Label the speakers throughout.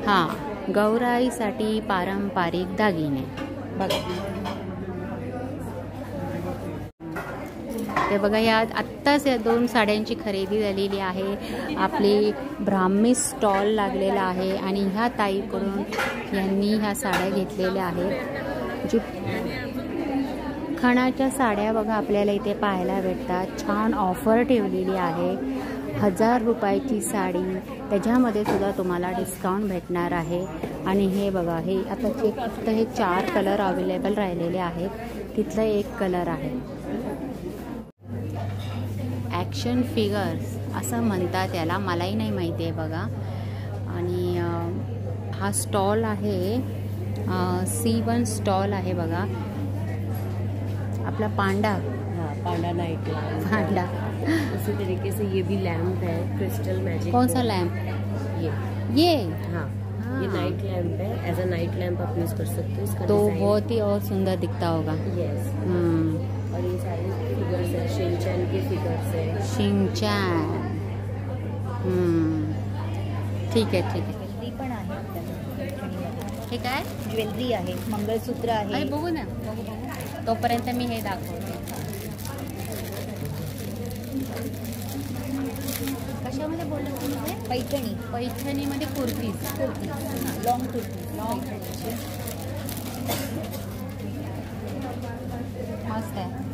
Speaker 1: हां, गौराईसाठी पारंपरिक दागिने बघा. ते बघा, या आत्ताच या 2 साड्यांची खरेदी झालेली आहे. आपली ब्राह्मी स्टॉल लागलेला आहे आणि ह्या ताईकडून यांनी ह्या साड्या घेतलेल्या आहेत. जी खणाच्या साड्या बघा आपल्याला इथे पाहायला भेटतात. छान ऑफर ठेवलेली आहे. 1000 रुपयाची साडी, त्याच्यामध्ये सुद्धा तुम्हाला डिस्काउंट भेटणार आहे. आणि हे बघा, हे आता फक्त हे 4 कलर अवेलेबल राहिलेले आहेत. तिथलं एक कलर आहे. ॲक्शन फिगर्स असं म्हणतात त्याला, मलाही नाही माहिती आहे बघा. आणि हा स्टॉल आहे, C1 स्टॉल आहे बघा. अपना पांडा,
Speaker 2: हाँ पांडा नाइट लैम्प,
Speaker 1: पांडा.
Speaker 2: उसी तरीके से ये भी लैम्प है, क्रिस्टल मैजिक.
Speaker 1: कौन सा लैम्प? ये
Speaker 2: हाँ, ये नाइट लैम्प है. एज अ नाइट लैम्प आप यूज कर सकते हो. इसका
Speaker 1: तो बहुत ही और सुंदर दिखता होगा.
Speaker 2: यस. और ये सारे फिगर्स है, शिनचैन के फिगर्स है.
Speaker 1: शिनचैन. ठीक है, ठीक है.
Speaker 3: ज्वेलरी पण आहे
Speaker 1: हे काय?
Speaker 3: ज्वेलरी आहे, मंगळसूत्र आहे.
Speaker 1: बघू ना, बघू. तोपर्यंत मी हे दाखवते. कशामध्ये बोलले तुम्ही?
Speaker 3: पैठणी.
Speaker 1: पैठणीमध्ये कुर्तीज.
Speaker 3: लॉंग कुर्ती.
Speaker 1: मस्त आहे.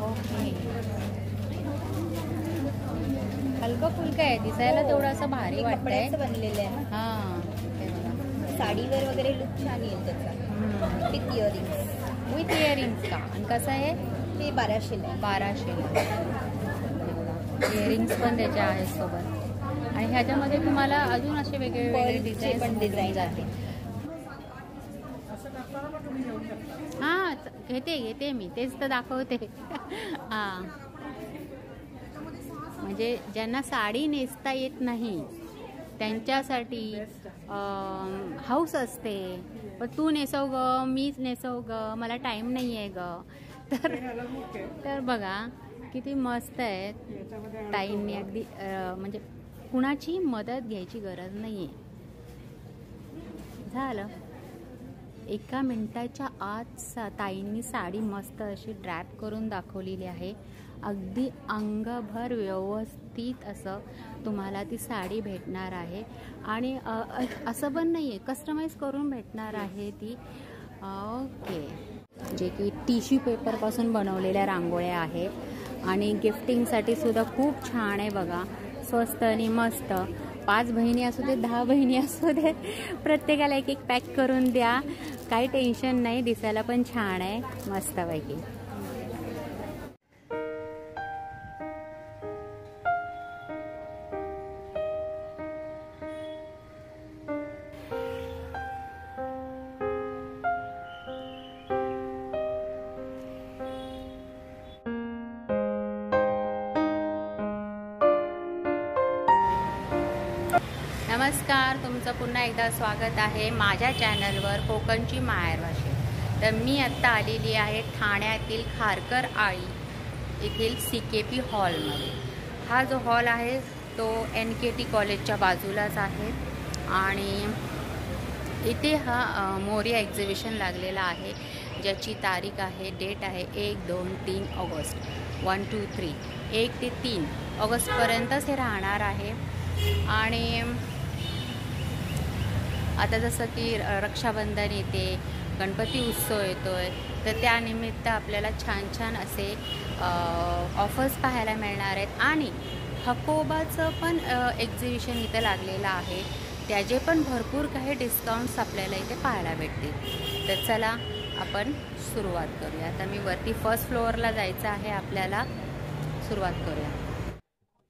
Speaker 1: ओके. हलकं फुलकं आहे, दिसायला तेवढं असं भारी वाटतंय.
Speaker 3: कपड्याचं बनलेलं आहे ना.
Speaker 1: हां, ते बघा.
Speaker 3: साडीवर वगैरे लुक छान येईल त्याचा. With earrings.
Speaker 1: विथ इयरिंग्स का? आणि कसं आहे?
Speaker 3: ते 1200 आहे.
Speaker 1: 1200. इयरिंग्स पण त्याच्या आहेत सोबत. आणि ह्याच्यामध्ये तुम्हाला अजून असे वेगवेगळे डिझाईन
Speaker 3: पण डिझाईन आहे.
Speaker 1: हां, घेते मी, तेच तर दाखवते. हां, म्हणजे ज्यांना साडी नेसता येत नाही त्यांच्यासाठी हाऊस असते. पण तू नेसव ग, मीच नेसव ग, मला टाईम नाही आहे ग. तर बघा किती मस्त आहे. ताईंनी अगदी म्हणजे कुणाची मदत घ्यायची गरज नाही आहे. झालं, 1 मिनिटाच्या आत ताईंनी साडी मस्त अशी ड्रॅप करून दाखवलेली आहे. अगदी अंगभर व्यवस्थित असं तुम्हाला ती साडी भेटणार आहे. आणि असं पण नाही आहे, कस्टमाइज करून भेटणार आहे ती. ओके. जे की टिश्यू पेपरपासून बनवलेल्या रांगोळ्या आहेत. आणि गिफ्टिंगसाठी सुद्धा खूप छान आहे बघा. स्वस्त आणि मस्त. 5 बहिणी असू दे, 10 बहिणी असू दे, प्रत्येकाला एक पॅक करून द्या. काही टेन्शन नाही. दिसायला पण छान आहे मस्तपैकी. नमस्कार, तुमचं पुन्हा एकदा स्वागत आहे माझ्या चॅनलवर कोकणची माहेरवाशी. तर मी आत्ता आलेली आहे ठाण्यातील खारकर आळी येथील CKP हॉलमध्ये. हा जो हॉल आहे तो NKT कॉलेजच्या बाजूलाच आहे. आणि इथे हा मोरिया एक्झिबिशन लागलेला आहे, ज्याची तारीख आहे, डेट आहे 1, 2, 3 ऑगस्ट. 1, 2, 3 1 ते 3 ऑगस्टपर्यंतच हे राहणार आहे. आणि आता जसं की रक्षाबंधन येते, गणपती उत्सव येतोय, तर त्यानिमित्त आपल्याला छान छान असे ऑफर्स पाहायला मिळणार आहेत. आणि हकोबाचं पण एक्झिबिशन इथं लागलेलं आहे, त्याचे पण भरपूर काही डिस्काउंट्स आपल्याला इथे पाहायला भेटतील. तर चला आपण सुरुवात करूया. आता मी वरती फर्स्ट फ्लोअरला जायचं आहे आपल्याला. सुरुवात करूया.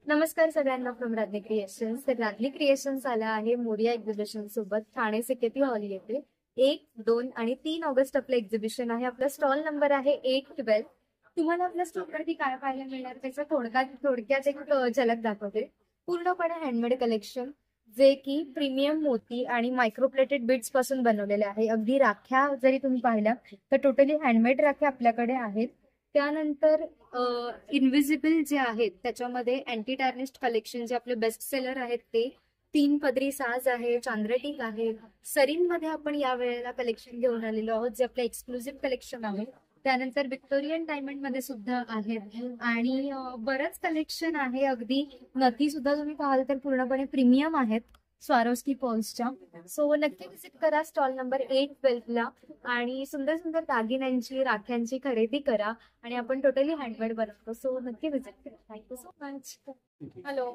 Speaker 4: नमस्कार सगळ्यांना फ्रॉम राधनी क्रिएशन्स. तर राधनी क्रिएशन्स आला आहे मोरिया एक्झिबिशन सोबत ठाणे CKP हॉल येथे. 1, 2 आणि 3 ऑगस्ट आपलं एक्झिबिशन आहे. आपला स्टॉल नंबर आहे 812. तुम्हाला आपल्या स्टॉलवरती काय पाहायला मिळणार त्याचा थोडक्यात एक झलक दाखवते. पूर्णपणे हँडमेड कलेक्शन, जे की प्रीमियम मोती आणि मायक्रोप्लेटेड बीड्स पासून बनवलेले आहे. अगदी राख्या जरी तुम्ही पाहिल्या तर टोटली हँडमेड राख्या आपल्याकडे आहेत. त्यानंतर इनविजिबल जे आहेत त्याच्यामध्ये अँटी टार्निश्ड कलेक्शन जे आपले बेस्ट सेलर आहेत ते 3 पदरी साज आहे, चांद्रटीक आहे. सरीनमध्ये आपण या वेळेला कलेक्शन घेऊन आलेलो आहोत जे आपलं एक्सक्लुझिव्ह कलेक्शन आहे. त्यानंतर व्हिक्टोरियन डायमंड मध्ये सुद्धा आहेत आणि बरंच कलेक्शन आहे. अगदी नथी सुद्धा तुम्ही पाहाल तर पूर्णपणे प्रीमियम आहेत स्वारोस्की पर्ल्सच्या. सो नक्की विजिट करा स्टॉल नंबर 8-12 ला आणि सुंदर सुंदर दागिन्यांची राख्यांची खरेदी करा आणि आपण टोटली हँडमेड बनवतो. सो नक्की विजिट करा. Thank you so much.
Speaker 5: हॅलो,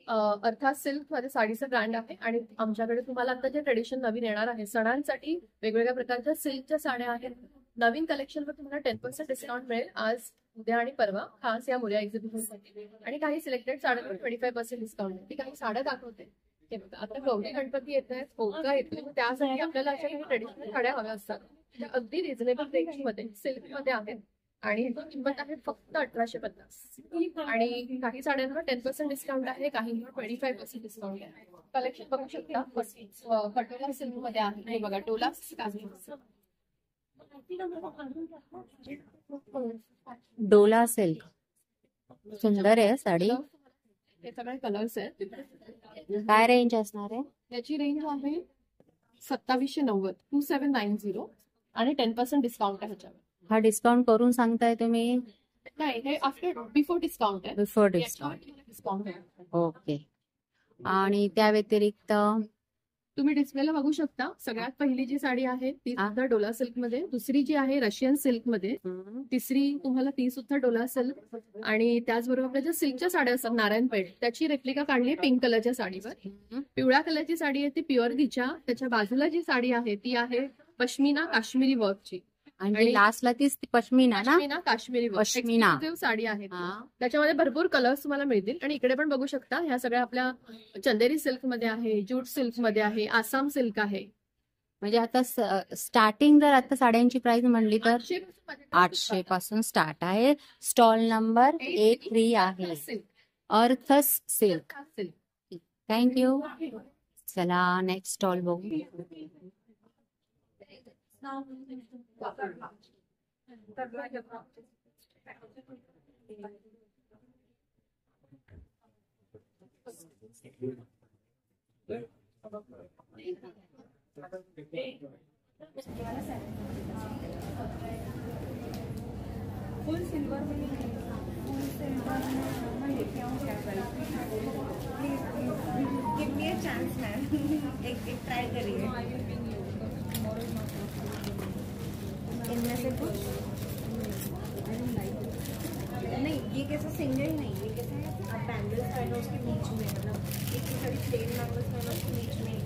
Speaker 5: अर्थात सिल्क मध्ये साडीचं ब्रँड आहे आणि आमच्याकडे तुम्हाला आता जे ट्रेडिशन नवीन येणार आहे सणांसाठी वेगवेगळ्या प्रकारच्या सिल्कच्या साड्या आहेत. नवीन कलेक्शनवर तुम्हाला 10% डिस्काउंट मिळेल आज, उद्या आणि परवा, खास या मोर्या एक्झिबिशनसाठी. आणि काही सिलेक्टेड साड्यांवर 25% डिस्काउंट आहे. ती काही साड्या दाखवते. आता गौरी गणपती येत आहेत, होळका येते, त्यासाठी आपल्याला अशा काही ट्रेडिशनल साड्या हव्या असतात त्या अगदी रिझनेबल रेंजमध्ये सिल्कमध्ये आहेत आणि ह्याची किंमत आहे फक्त 1850. आणि काही साड्यांवर 10% डिस्काउंट आहे, काहींवर 25% डिस्काउंट आहे. कलेक्शन बघू शकता. पटोला सिल्क मध्ये आहे, हे बघा टोला सिल्क आहे.
Speaker 1: डोला सिल्क सुंदर आहे साडी.
Speaker 5: हे सगळे कलर्स आहेत.
Speaker 1: काय रेंज असणार आहे?
Speaker 5: याची रेंज आहे 2790, 2790 आणि 10% डिस्काउंट आहे ह्याच्यावर.
Speaker 1: हा डिस्काउंट करून सांगताय तुम्ही?
Speaker 5: नाही, हे आफ्टर बिफोर डिस्काउंट आहे.
Speaker 1: Before discount. ओके. आणि त्या व्यतिरिक्त
Speaker 5: तुम्ही डिस्प्लेला बघू शकता. सगळ्यात पहिली जी साडी आहे ती सुद्धा डोला सिल्क मध्ये, दुसरी जी आहे रशियन सिल्क मध्ये, तिसरी तुम्हाला ती सुद्धा डोला सिल्क. आणि त्याचबरोबर आपल्या ज्या सिल्कच्या साड्या असतात नारायणपेठ त्याची रेप्लिका काढली पिंक कलरच्या साडीवर. पिवळ्या कलरची साडी आहे ती प्युअर घिच्या. त्याच्या बाजूला जी साडी आहे ती आहे पश्मिना काश्मीरी वर्कची.
Speaker 1: आणि लास्टला ती पश्मिना ना,
Speaker 5: काश्मीरी
Speaker 1: पश्मिना
Speaker 5: साडी आहे. त्याच्यामध्ये भरपूर कलर्स तुम्हाला मिळतील. आणि इकडे पण बघू शकता ह्या सगळ्या आपल्या चंदेरी सिल्क मध्ये आहे, जूट सिल्क मध्ये आहे, आसाम सिल्क आहे.
Speaker 1: म्हणजे आता स्टार्टिंग जर आता साड्यांची प्राइस म्हणली तर 800 पासून स्टार्ट आहे. स्टॉल नंबर 83 आहे, अर्थस सिल्क. थँक्यू. चला नेक्स्ट स्टॉल बघू.
Speaker 3: फुल सिल्वर में give me a chance ma'am, एक ट्राई करिए. इनमें से कुछ नहीं, ये कैसा सिंगल नहीं, ये कैसा है आप बैंगल्स पहनो उसके बीच में, मतलब एक सारी प्लेन बैंगल्स पहनो उसके बीच में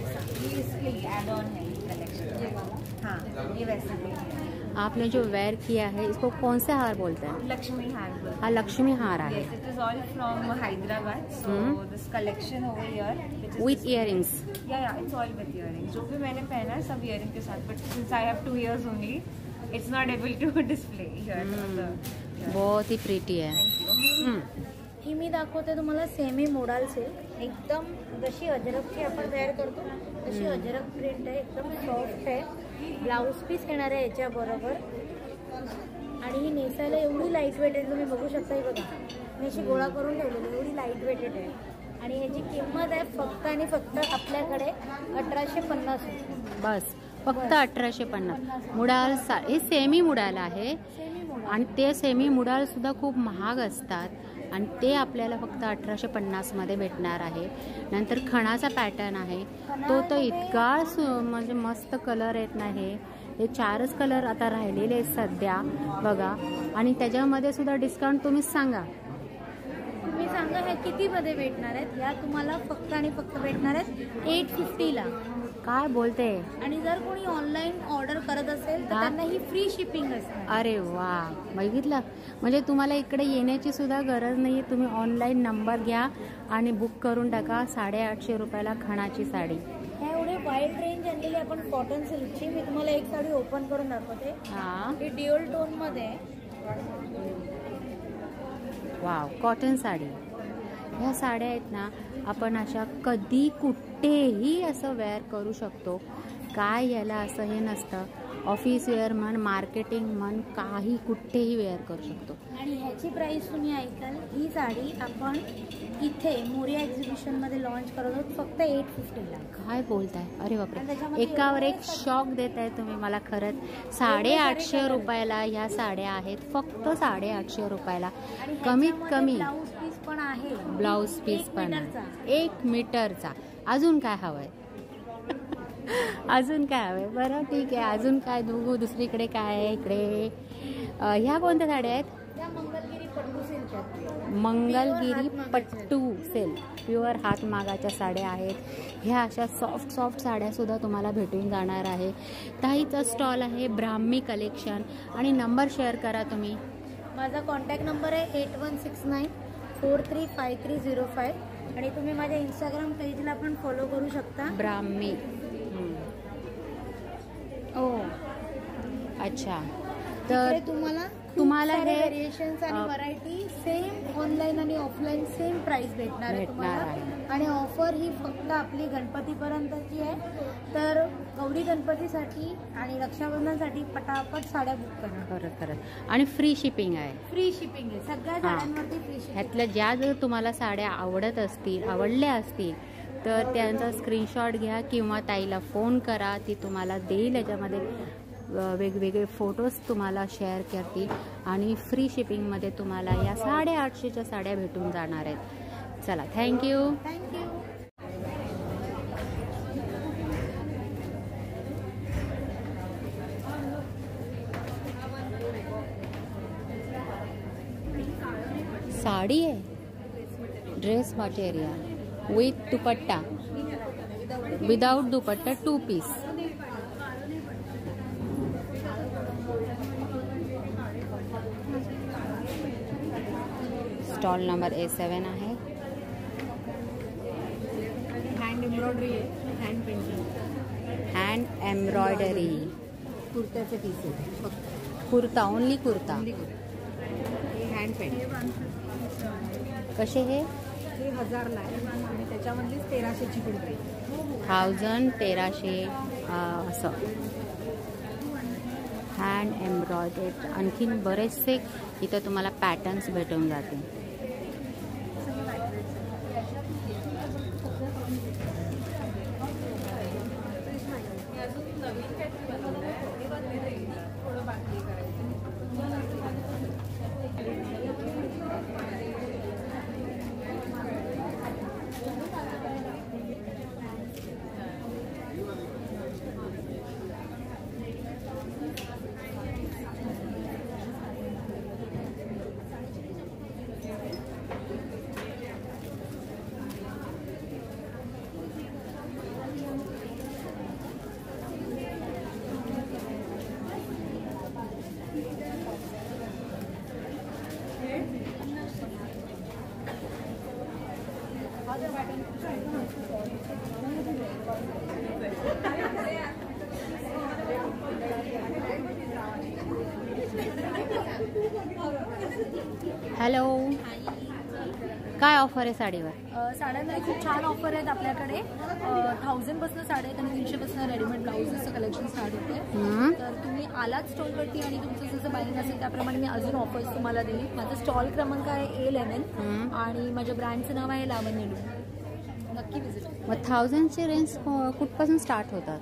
Speaker 3: ऐसा. ये इसके लिए एड ऑन है ये कलेक्शन, ये वाला. हाँ, ये वैसे भी है.
Speaker 1: आपने जो वेयर किया है इसको कौन से हार बोलते हैं?
Speaker 3: लक्ष्मी हार.
Speaker 1: हाँ, लक्ष्मी हार है.
Speaker 3: Yes, it is all from Hyderabad. So this collection over here, which is
Speaker 1: With earrings.
Speaker 3: Yeah, it's all with earrings. जो भी मैंने पहना है सब earring के साथ. But since I have 2 ears only, it's not able to display here.
Speaker 1: बहुत ही pretty है.
Speaker 6: ही मी दाखवते तुम्हाला semi modal silk. एकदम जशी अजरकची आपण तयार करतो तशी अजरक प्रिंट आहे, एकदम सॉफ्ट आहे. ब्लाऊज पीस येणार आहे याच्याबरोबर आणि ही नेसायला एवढी लाईट वेट आहे, तुम्ही बघू शकता. ही बघा मी अशी गोळा करून ठेवलेली, एवढी लाईट वेटेड आहे. आणि ह्याची किंमत आहे फक्त आणि फक्त आपल्याकडे 1850.
Speaker 1: बस फक्त 1850. मुडाल हे सेमी मुडाल आहे आणि ते सेमी मुडाल सुद्धा खूप महाग असतात आणि ते आपल्याला फक्त 1850 मध्ये भेटणार आहे. नंतर खणाचा पॅटर्न आहे तो तर इतका म्हणजे मस्त कलर येत नाही. हे 4च कलर आता राहिलेले आहेत सध्या बघा. आणि त्याच्यामध्ये सुद्धा डिस्काउंट तुम्हीच सांगा.
Speaker 6: तुम्ही सांगा ह्या कितीमध्ये भेटणार आहेत? ह्या तुम्हाला फक्त आणि फक्त भेटणार आहेत 850ला.
Speaker 1: काय बोलते?
Speaker 6: आणि जर कोणी ऑनलाईन ऑर्डर करत असेल तर त्यांना ही फ्री शिपिंग असते.
Speaker 1: अरे वा, बघितलं. म्हणजे तुम्हाला इकडे येण्याची सुद्धा गरज नाही. तुम्ही ऑनलाईन नंबर घ्या आणि बुक करून टाका. 850 रुपयाला खणाची साडी.
Speaker 6: ह्या एवढे वाईड रेंज आणलेली आपण कॉटन सिल्कची. मी तुम्हाला एक साडी ओपन करून दाखवते. ही ड्युअल टोन मध्ये.
Speaker 1: Wow, cotton sari. ह्या साड्या आहेत ना आपण अशा कधी कुठेही असं वेअर करू शकतो. काय याला असं हे नसतं. ऑफिस वेअर म्हण, मार्केटिंग म्हण, काही कुठेही वेअर करू शकतो.
Speaker 6: आणि ह्याची प्राइस तुम्ही ऐकाल, ही साडी आपण इथे मोरिया एक्झिबिशनमध्ये लॉन्च करत आहोत फक्त 850ला.
Speaker 1: काय बोलताय? अरे
Speaker 6: आणि
Speaker 1: बापरे,
Speaker 6: त्याच्यामध्ये
Speaker 1: एकावर एक
Speaker 6: एवढे
Speaker 1: शॉक देताय तुम्ही मला. खरंच 850 रुपयाला ह्या साड्या आहेत, फक्त 850 रुपयाला.
Speaker 6: आणि
Speaker 1: कमीत कमी
Speaker 6: ब्लाऊज पीस पण आहे,
Speaker 1: ब्लाऊज पीस
Speaker 6: 1
Speaker 1: पण
Speaker 6: मीटरचा.
Speaker 1: 1 मीटरचा. अजून काय हवंय? अजून काय हवंय? बरं ठीक आहे, अजून काय बघू दुसरीकडे काय आहे. इकडे ह्या कोणत्या साड्या आहेत?
Speaker 6: त्या Mangalagiri pattu silk.
Speaker 1: Mangalagiri pattu silk, pure हातमागाच्या साड्या आहेत. ह्या अशा सॉफ्ट साड्यासुद्धा तुम्हाला भेटून जाणार आहे. ताईचा स्टॉल आहे ब्राह्मी कलेक्शन. आणि नंबर शेअर करा तुम्ही.
Speaker 6: माझा कॉन्टॅक्ट नंबर आहे 8169435305. आणि तुम्ही माझ्या इंस्टाग्राम पेजला पण फॉलो करू शकता,
Speaker 1: ब्राह्मी. ओ अच्छा, तर तुम्हाला हे
Speaker 6: व्हेरिएशन्स आणि व्हरायटी सेम ऑनलाईन आणि ऑफलाईन सेम प्राइस भेटणार आहे तुम्हाला. आणि ऑफर ही फक्त आपली गणपतीपर्यंतची आहे. तर गौरी गणपतीसाठी आणि रक्षाबंधनसाठी पटापट साड्या बुक करा.
Speaker 1: खरंच. आणि फ्री शिपिंग आहे.
Speaker 6: फ्री शिपिंग आहे सगळ्या साड्यांवरती, फ्री शिपिंग.
Speaker 1: ह्यातल्या ज्या जर तुम्हाला साड्या आवडल्या असतील तर त्यांचा स्क्रीनशॉट घ्या किंवा ताईला फोन करा, ती तुम्हाला देईल. याच्यामध्ये वेगवेगळे फोटोज तुम्हाला शेअर करतील आणि फ्री शिपिंगमध्ये तुम्हाला या 850च्या साड्या भेटून जाणार आहेत. चला, थँक्यू. साडी आहे, dress material with dupatta, without dupatta, 2 piece. Stall number A7 आहे.
Speaker 3: हँड एम्ब्रॉयडरी आहे, हँड पेंटिंग,
Speaker 1: हँड एम्ब्रॉयडरी.
Speaker 3: कुर्त्याचे पीस आहे फक्त.
Speaker 1: कुर्ता, ओनली कुर्ता.
Speaker 3: हे हँड पेंट.
Speaker 1: कसे हे?
Speaker 3: 1000ला आहे आणि त्याच्यामधलीच 1300ची कुर्ती.
Speaker 1: 1300 असं हँड एम्ब्रॉयडर्ड. आणखीन बरेचसे इथं तुम्हाला पॅटर्न्स भेटून जातील. हॅलो, काय ऑफर आहे साडीवर?
Speaker 5: साड्यांमध्ये खूप छान ऑफर आहेत आपल्याकडे. 1000पासून साड्या आहेत आणि 300पासून रेडीमेड ब्लाउजेसचं कलेक्शन स्टार्ट होते. तर तुम्ही आलात स्टॉलवरती आणि तुमचं जसं बाईंग असेल त्याप्रमाणे मी अजून ऑफर्स तुम्हाला देईन. माझा स्टॉल क्रमांक आहे A11 आणि माझ्या ब्रँडचं नाव आहे लावण्यलू. नक्की विजिट.
Speaker 1: मग 1000चे रेंज कुठपासून स्टार्ट होतात?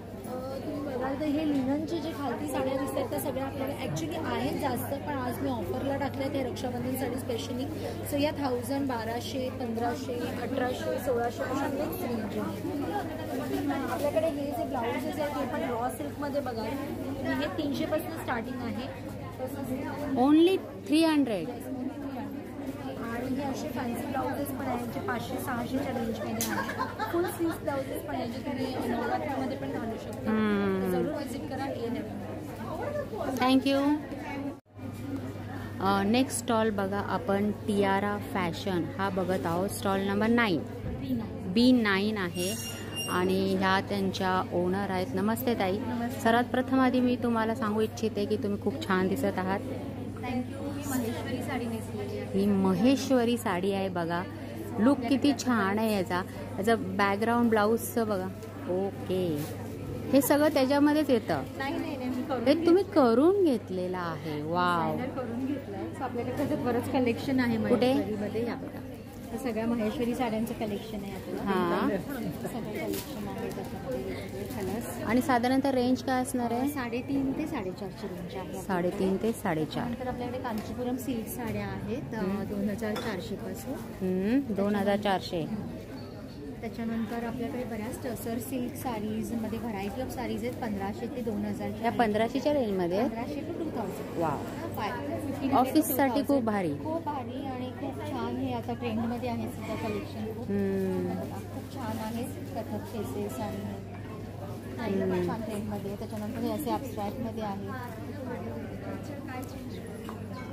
Speaker 5: तुम्ही बघाल तर हे लिननचे जे खालती साड्या दिसतात त्या सगळ्या आपल्याकडे ॲक्च्युली आहेत जास्त, पण आज मी ऑफरला टाकल्या त्या रक्षाबंधनसाठी स्पेशली. सो या 1000, 1200, 1500, 1800, 1600 अशा मिक्स रेंज आहे. आपल्याकडे हे जे ब्लाउजेस आहेत ते पण रॉ सिल्कमध्ये बघाल हे 300पासून स्टार्टिंग आहे.
Speaker 1: ओनली 300.
Speaker 5: आणि हे असे फॅन्सी ब्लाउजेस पण आहेत जे 500-600च्या रेंजमध्ये आहेत. फुल स्लीव्स ब्लाउजेस पण आहेत जे तुम्ही नवरात्रीमध्ये पण घालू शकता. जरूर व्हिजिट करा A11.
Speaker 1: थँक्यू. नेक्स्ट स्टॉल बघा आपण, टियारा फॅशन हा बघत आहोत. स्टॉल नंबर 9 B9 आहे आणि ह्या त्यांच्या ओनर आहेत. नमस्ते ताई. सर्वात प्रथम आधी मी तुम्हाला सांगू इच्छिते की तुम्ही खूप छान दिसत आहात.
Speaker 5: थँक्यू. ही महेश्वरी साडी नेसलेली आहे.
Speaker 1: ही महेश्वरी साडी आहे बघा. लुक किती छान आहे याचा. याचं बॅकग्राऊंड ब्लाऊजचं बघा. ओके, हे सगळं त्याच्यामध्येच येतं.
Speaker 4: नाही नाही नाही मी करून
Speaker 1: ते तुम्ही करून घेतलेलं आहे. वाव.
Speaker 4: डिझायनर करून घेतलंय. सो आपल्याकडे त्याच्यात बरंच कलेक्शन आहे
Speaker 1: कुठे?
Speaker 4: महेश्वरीमध्ये. या बघा, हे सगळ्या महेश्वरी साड्यांचं कलेक्शन आहे आपल्याला.
Speaker 1: हां.
Speaker 4: सगळं कलेक्शन आहे त्याच्यामध्ये वेगवेगळे कलर्स.
Speaker 1: आणि साधारणतः रेंज काय असणार आहे?
Speaker 4: 3.5 ते 4.5ची रेंज आहे.
Speaker 1: 3.5 ते 4.5.
Speaker 4: त्यानंतर आपल्याकडे कांचीपुरम सिल्क साड्या आहेत 2400 पासून.
Speaker 1: 2400.
Speaker 4: त्याच्यानंतर आपल्याकडे बऱ्याच टसर सिल्क साडीजमध्ये व्हरायटी ऑफ साडीज आहेत 1500 ते 2000.
Speaker 1: या 1500च्या रेंजमध्ये
Speaker 4: 1500 ते 2000.
Speaker 1: वाव. ऑफिससाठी खूप भारी.
Speaker 4: खूप भारी आणि खूप छान. हे आता ट्रेंडमध्ये आहे सध्या कलेक्शन. खूप छान आहे. कथक केसेस आणि खूप छान ट्रेंडमध्ये. त्याच्यानंतर हे असे ॲब्स्ट्रॅक्टमध्ये आहे.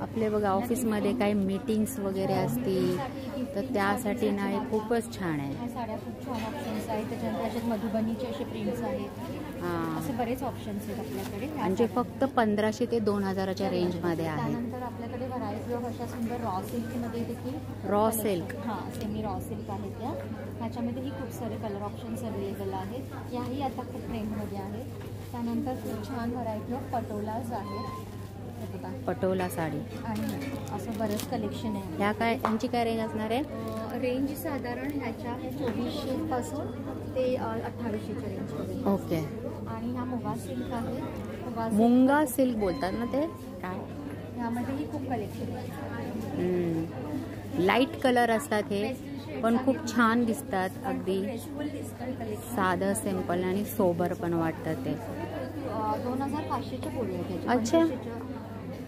Speaker 1: आपले बघा ऑफिसमध्ये काही मीटिंग्स वगैरे असतील तर त्यासाठी ना हे खूपच छान आहे.
Speaker 4: ह्या साड्या खूप छान ऑप्शन्स आहेत. त्याच्यानंतर अशात मधुबनीचे असे प्रिंट्स आहेत. असे बरेच ऑप्शन्स आहेत आपल्याकडे.
Speaker 1: म्हणजे फक्त 1500 ते 2000च्या रेंजमध्ये आहे.
Speaker 4: त्यानंतर आपल्याकडे व्हरायटी ऑफ अशा सुंदर रॉ सिल्कमध्ये देखील
Speaker 1: रॉ सिल्क.
Speaker 4: हां, सेमी रॉ सिल्क आहेत त्या. ह्याच्यामध्येही खूप सारे कलर ऑप्शन्स अवेलेबल आहेत. याही आता खूप ट्रेंडमध्ये आहेत. त्यानंतर खूप छान व्हरायटी ऑफ पटोलाज आहेत.
Speaker 1: पटोला साडी
Speaker 4: आणि असं बरंच कलेक्शन आहे.
Speaker 1: ह्या काय यांची काय रेंज असणार आहे?
Speaker 4: रेंज साधारण ह्याच्या 2400 पासून ते 2800च्या रेंजमध्ये.
Speaker 1: ओके.
Speaker 4: आणि ह्या मुगा सिल्क आहे.
Speaker 1: मुंगा सिल्क बोलतात ना ते काय?
Speaker 4: ह्यामध्येही खूप कलेक्शन आहे.
Speaker 1: लाईट कलर असतात हे पण खूप छान दिसतात. अगदी साधं सिंपल आणि सोबर पण वाटतं ते.
Speaker 4: 2500च्या पुढे आहे.
Speaker 1: अच्छा.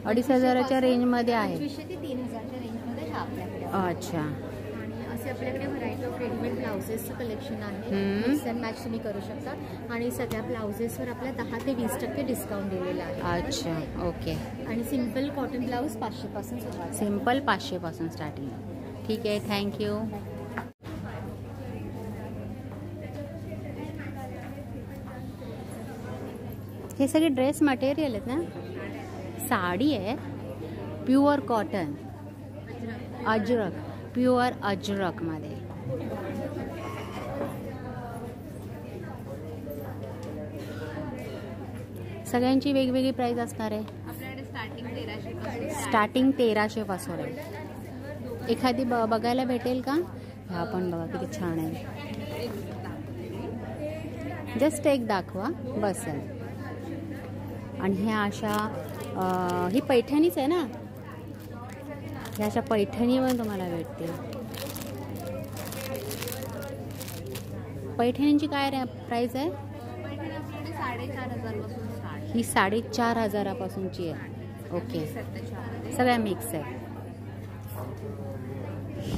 Speaker 1: 2500च्या रेंजमध्ये आहे.
Speaker 4: 2500 ते 3000च्या रेंजमध्ये हा आपल्याकडे.
Speaker 1: अच्छा.
Speaker 4: आणि असे आपल्याकडे व्हरायटी ऑफ रेडीमेड ब्लाउजेसचं कलेक्शन आहे. मिक्स अँड मॅच तुम्ही करू शकता. आणि सगळ्या ब्लाउजेसवर आपल्या 10 ते 20% डिस्काउंट दिलेला आहे.
Speaker 1: अच्छा. ओके.
Speaker 4: आणि सिम्पल कॉटन ब्लाऊज 500 पासून सुरुवात.
Speaker 1: सिम्पल 500 पासून स्टार्टिंग. ठीक आहे. थँक्यू. हे सगळे ड्रेस मटेरियल आहेत ना? साडी आहे pure cotton Ajrak. Pure Ajrak मध्ये. सगळ्यांची वेगवेगळी प्राइस असणार आहे.
Speaker 4: आपल्याकडे
Speaker 1: स्टार्टिंग 1300 पासून आहे. एखादी बघायला भेटेल का? हा पण बघा किती छान आहे. जस्ट एक दाखवा बस. आणि ह्या अशा ही पैठणीच आहे ना? ह्या अशा पैठणी पण तुम्हाला भेटते. पैठणींची काय प्राइस आहे?
Speaker 4: 4500
Speaker 1: ही 4500 पासूनची आहे. ओके. सगळ्या मिक्स आहे.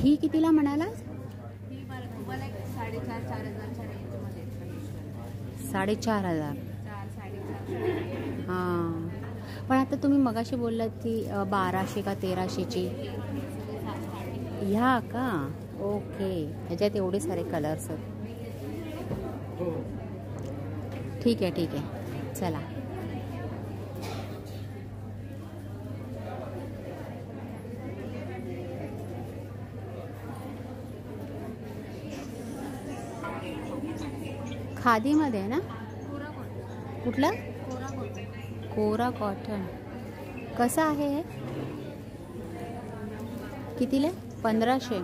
Speaker 1: ही कितीला म्हणाला? 4500. हां. पण आता तुम्ही मगाशी बोललात की 1200 का 1300ची. ह्या का? ओके. ह्याच्यात एवढे सारे कलर्स आहेत. ठीक आहे ठीक आहे. चला. खादीमध्ये आहे ना? कुठला? कोरा कॉटन. कसं आहे हे? कितीला? 1500.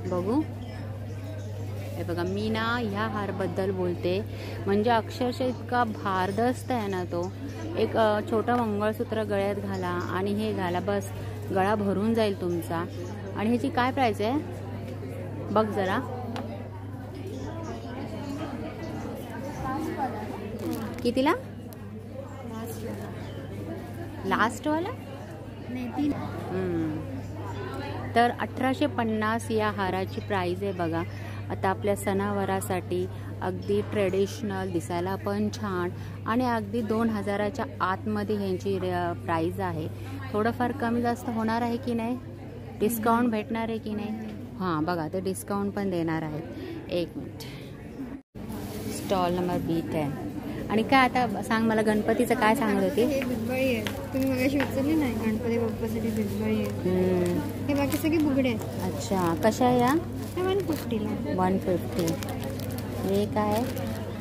Speaker 1: बघू. हे बघा मी ना ह्या हारबद्दल बोलते. म्हणजे अक्षरशः इतका भारदस्त आहे ना तो. एक छोटं मंगळसूत्र गळ्यात घाला आणि हे घाला बस गळा भरून जाईल तुमचा. आणि ह्याची काय प्राइस आहे बघ जरा. कितीला? लास्टवाला? तर 1850 या हाराची प्राइस आहे बघा. आता आपल्या सणावारासाठी अगदी ट्रेडिशनल, दिसायला पण छान आणि अगदी 2000च्या आतमध्ये ह्यांची प्राइस आहे. थोडंफार कमी जास्त होणार आहे की नाही? डिस्काउंट भेटणार आहे की नाही? हां बघा ते डिस्काउंट पण देणार आहेत. एक मिनिट. Stall number B10. आणि काय आता सांग मला गणपतीचं काय सांगत होती?
Speaker 4: हे बिजबाळी आहे. तुम्ही मगाशी विचारले नाही गणपती बाप्पासाठी बिजबाळी आहे. हे बाकी सगळे बुगडे आहेत.
Speaker 1: अच्छा. कशा या? 150. 150. हे काय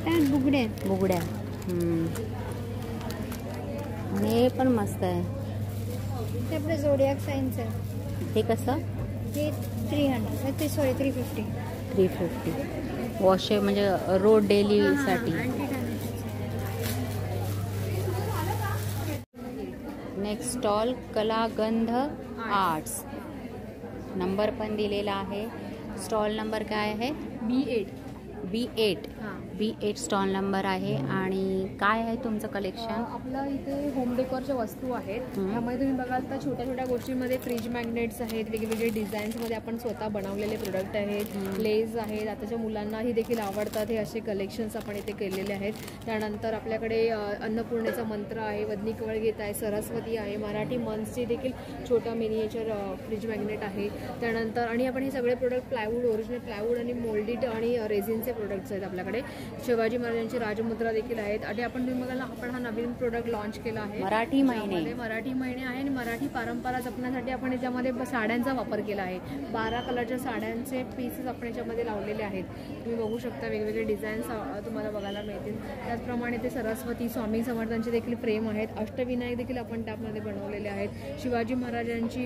Speaker 4: त्यात बुगडे आहेत.
Speaker 1: बुगड्या. आणि हे पण मस्त आहे.
Speaker 4: ते आपलं झोडियाक सायन्स आहे.
Speaker 1: हे कसं?
Speaker 4: हे 300 ते 350.
Speaker 1: 350. वॉश म्हणजे रोड डेलीसाठी. Next stall Kalagandh arts. Number पण दिलेला आहे. स्टॉल नंबर काय आहे?
Speaker 5: B8.
Speaker 1: B8. B8 stall number आहे. आणि काय आहे तुमचं कलेक्शन?
Speaker 5: आपल्या इथे होम डेकोरच्या वस्तू आहेत. त्यामध्ये तुम्ही बघाल तर छोट्या छोट्या गोष्टींमध्ये फ्रीज मॅग्नेट्स आहेत, वेगवेगळे डिझाईन्समध्ये आपण स्वतः बनवलेले प्रोडक्ट आहेत, लेज आहेत. आताच्या मुलांनाही देखील आवडतात हे असे कलेक्शन्स आपण इथे केलेले आहेत. त्यानंतर आपल्याकडे अन्नपूर्णेचा मंत्र आहे, वदनी कवळगीत आहे, सरस्वती आहे, मराठी मंथचे देखील छोटा मिनिएचर फ्रीज मॅग्नेट आहे. त्यानंतर आणि आपण हे सगळे प्रोडक्ट प्लायवूड, ओरिजिनल प्लायवूड आणि मोल्डेड आणि रेझिनचे प्रोडक्ट्स आहेत आपल्याकडे. शिवाजी महाराजांची राजमुद्रा देखील आहेत. आणि आपण तुम्ही बघाल आपण हा नवीन प्रोडक्ट लॉन्च केला आहे.
Speaker 1: मराठी महिने.
Speaker 5: मराठी महिने आहे आणि मराठी परंपरा जपण्यासाठी आपण याच्यामध्ये साड्यांचा वापर केला आहे. 12 कलरच्या साड्यांचे पीसेस आपण याच्यामध्ये लावलेले आहेत. तुम्ही बघू शकता वेगवेगळे डिझाईन्स तुम्हाला बघायला मिळतील. त्याचप्रमाणे ते सरस्वती, स्वामी समर्थांचे देखील फ्रेम आहेत. अष्टविनायक देखील आपण त्यामध्ये बनवलेले आहेत. शिवाजी महाराजांची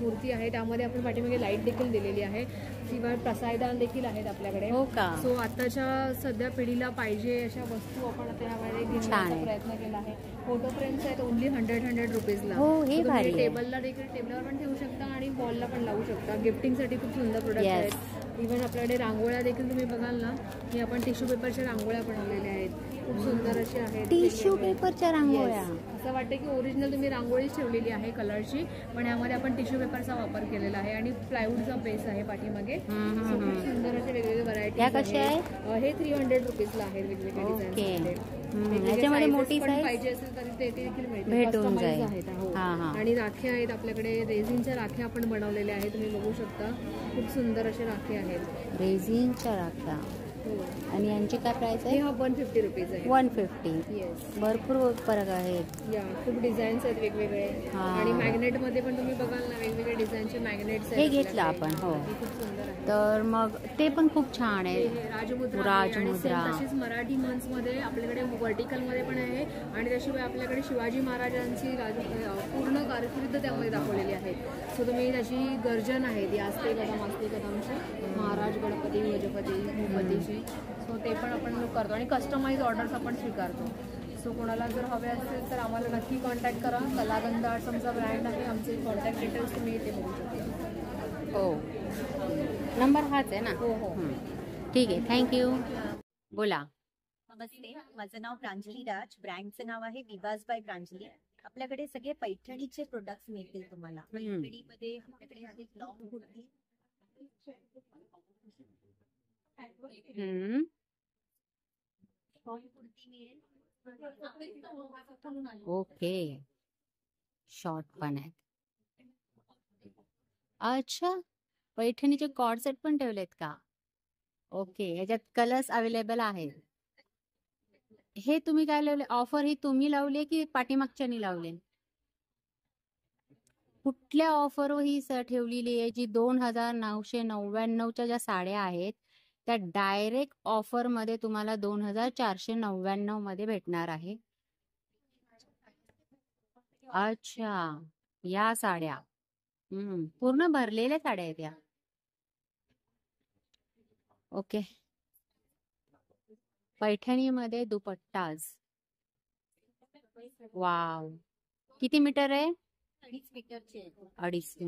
Speaker 5: मूर्ती आहे, त्यामध्ये आपण पाठीमागे लाईट देखील दिलेली आहे. शिवाय प्रसायदान देखील आहेत आपल्याकडे.
Speaker 1: हो का?
Speaker 5: सो आताच्या सध्या पिढीला पाहिजे अशा वस्तू आपण आता यामध्ये घेण्याचा प्रयत्न केला आहे. फोटो फ्रेम्स आहेत ओनली 100 रुपीजला.
Speaker 1: हो, हे भारी आहे.
Speaker 5: टेबलला देखील टेबलवर पण ठेवू शकता आणि वॉलला पण लावू शकता. गिफ्टिंगसाठी खूप सुंदर प्रोडक्ट आहेत. इव्हन आपल्याकडे रांगोळ्या देखील तुम्ही बघाल ना, हे आपण टिश्यू पेपरच्या रांगोळ्या बनवलेल्या आहेत. खूप सुंदर असे आहेत.
Speaker 1: टिश्यू पेपरच्या रांगोळ्या.
Speaker 5: असं वाटतं की ओरिजिनल तुम्ही रांगोळीच ठेवलेली आहे कलरची, पण यामध्ये आपण टिश्यू पेपरचा वापर केलेला आहे आणि प्लायवूडचा बेस आहे पाठीमागे. खूप सुंदर असे वेगवेगळे व्हरायटी. हे 300 रुपीजला आहेत वेगवेगळे डिझाईन.
Speaker 1: याच्यामध्ये मोठी साईज
Speaker 5: पाहिजे असेल तर ते देखील
Speaker 1: भेटून जाईल.
Speaker 5: आणि राख्या आहेत आपल्याकडे. रेझिनच्या राख्या आपण बनवलेल्या आहेत. तुम्ही बघू शकता खूप सुंदर असे राखे आहेत.
Speaker 1: रेझिनच्या राख्या. आणि यांची काय प्राइस आहे?
Speaker 5: 150 रुपीज आहे.
Speaker 1: 150.
Speaker 5: येस.
Speaker 1: भरपूर फरक आहे.
Speaker 5: या खूप डिझाईन्स आहेत वेगवेगळे. आणि मॅग्नेट मध्ये पण तुम्ही बघाल ना वेगवेगळे डिझाईनचे मॅग्नेट्स आहेत.
Speaker 1: हे घेतलं आपण. हो,
Speaker 5: खूप सुंदर आहे.
Speaker 1: तर मग ते पण खूप छान आहे.
Speaker 5: राजमुद्रा. तशीच मराठी मंच मध्ये आपल्याकडे वर्टिकल मध्ये पण आहे. आणि त्याशिवाय आपल्याकडे शिवाजी महाराजांची पूर्ण कारकिर्द त्यामध्ये दाखवलेली आहे. सो तुम्ही त्याची गर्जन आहे ती आस्ते कदमची, महाराज, गणपती, गजपती, भूपतीची. सो ते पण आपण करतो आणि कस्टमाइज ऑर्डर्स आपण स्वीकारतो. सो कोणाला जर हवे असेल तर आम्हाला नक्की कॉन्टॅक्ट करा. कलागंध आर्ट्स आमचा ब्रँड आहे. आमचे कॉन्टॅक्ट डिटेल्स तुम्ही इथे बघू शकता.
Speaker 1: हो, नंबर हाच आहे ना?
Speaker 5: हो.
Speaker 1: ठीक आहे, थँक्यू. बोला.
Speaker 7: नमस्ते, माझं नाव प्रांजली राज. ब्रँडचं नाव आहे विवास बाय प्रांजली. आपल्याकडे सगळे पैठणीचे प्रोडक्ट्स मिळतील तुम्हाला. पैठणीमध्ये आपल्याकडे आहेत लॉंग कुर्ती, मिळेल.
Speaker 1: ओके, शॉर्ट पण आहेत. अच्छा, पैठणीचे कॉर्ड सेट पण ठेवलेत का? ओके, ह्याच्यात कलर्स अवेलेबल आहेत. हे तुम्ही काय लावले? ऑफर ही तुम्ही लावली की पाठीमागच्यानी लावले? कुठल्या ऑफर ही ठेवलेली आहे? जी 2999च्या ज्या साड्या आहेत त्या डायरेक्ट ऑफर मध्ये तुम्हाला 2499 मध्ये भेटणार आहे. अच्छा, या साड्या पूर्ण भरलेल्या साड्या आहेत या. ओके, पैठणी मध्ये दुपट्टाज. वाव, किती मीटर आहे?
Speaker 7: 2.5 मीटरचे.
Speaker 1: 2.5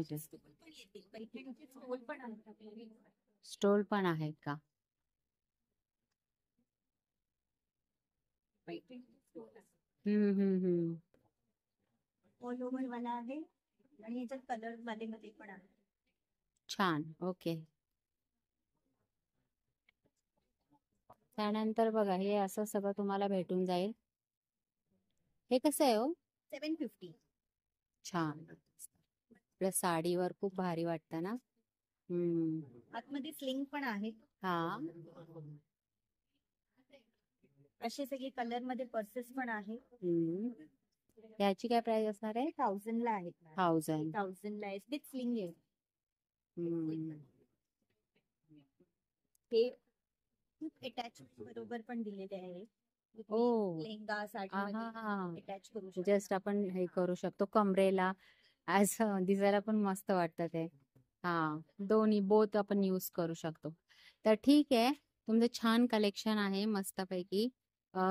Speaker 1: मीटर. स्टोल पण आहेत का?
Speaker 7: ऑल ओव्हर वाला आहे आणि याच्यात कलर मध्ये पण आहे.
Speaker 1: छान. ओके, त्यानंतर बघा हे असं सगळं तुम्हाला भेटून जाईल. हे कसं आहे हो?
Speaker 7: 750.
Speaker 1: छान. आपल्या साडीवर खूप भारी वाटतं ना.
Speaker 7: आतमध्ये स्लिंग पण आहे.
Speaker 1: हा,
Speaker 7: असे सगळे कलर मध्ये पर्सेस पण आहे.
Speaker 1: याची काय प्राइस असणार आहे?
Speaker 7: 1000 ला आहे.
Speaker 1: 1000
Speaker 7: ला आहे. विथ स्लिंग आहे. हे खूप अटॅचमेंट बरोबर पण दिलेले आहे.
Speaker 1: ओ.
Speaker 7: लेहंगा साडी
Speaker 1: हा,
Speaker 7: अटॅच करू शकतो.
Speaker 1: जस्ट आपण हे करू शकतो कमरेला, ऍज दिसायला पण मस्त वाटतं ते. हा, दोन्ही बोथ आपण यूज करू शकतो. तर ठीक आहे, तुमचं छान कलेक्शन आहे मस्तपैकी.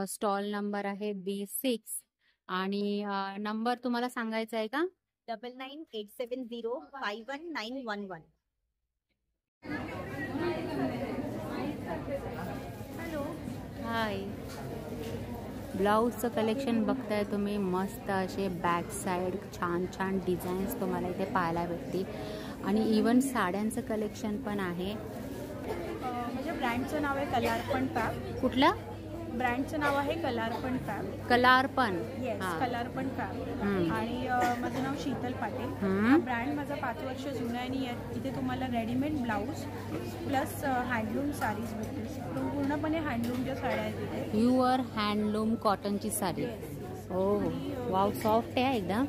Speaker 1: स्टॉल नंबर आहे B6 आणि नंबर तुम्हाला सांगायचा आहे का?
Speaker 7: 9987051911.
Speaker 1: हाय. ब्लाऊजचं कलेक्शन बघताय तुम्ही. मस्त असे बॅक साईड छान छान डिझाईन्स तुम्हाला इथे पाहायला भेटतील आणि इवन साड्यांचं कलेक्शन पण आहे.
Speaker 3: म्हणजे ब्रँडचं नाव आहे कलार्पण फॅब.
Speaker 1: कुठलं
Speaker 3: ब्रँडचं नाव आहे कलार्पण फॅब.
Speaker 1: कलार्पण?
Speaker 3: येस,
Speaker 1: हा.
Speaker 3: कलार्पण फॅब. आणि माझं नाव शीतल पाटील.
Speaker 1: हम्म.
Speaker 3: हा ब्रँड माझा 5 वर्ष जुना आहे आणि इथे तुम्हाला readymade blouse plus handloom saris भेटतील. पूर्णपणे हँडलूमच्या साड्या आहेत इथे.
Speaker 1: प्युअर हँडलूम कॉटनची साडी. हो, वाव, सॉफ्ट आहे एकदम.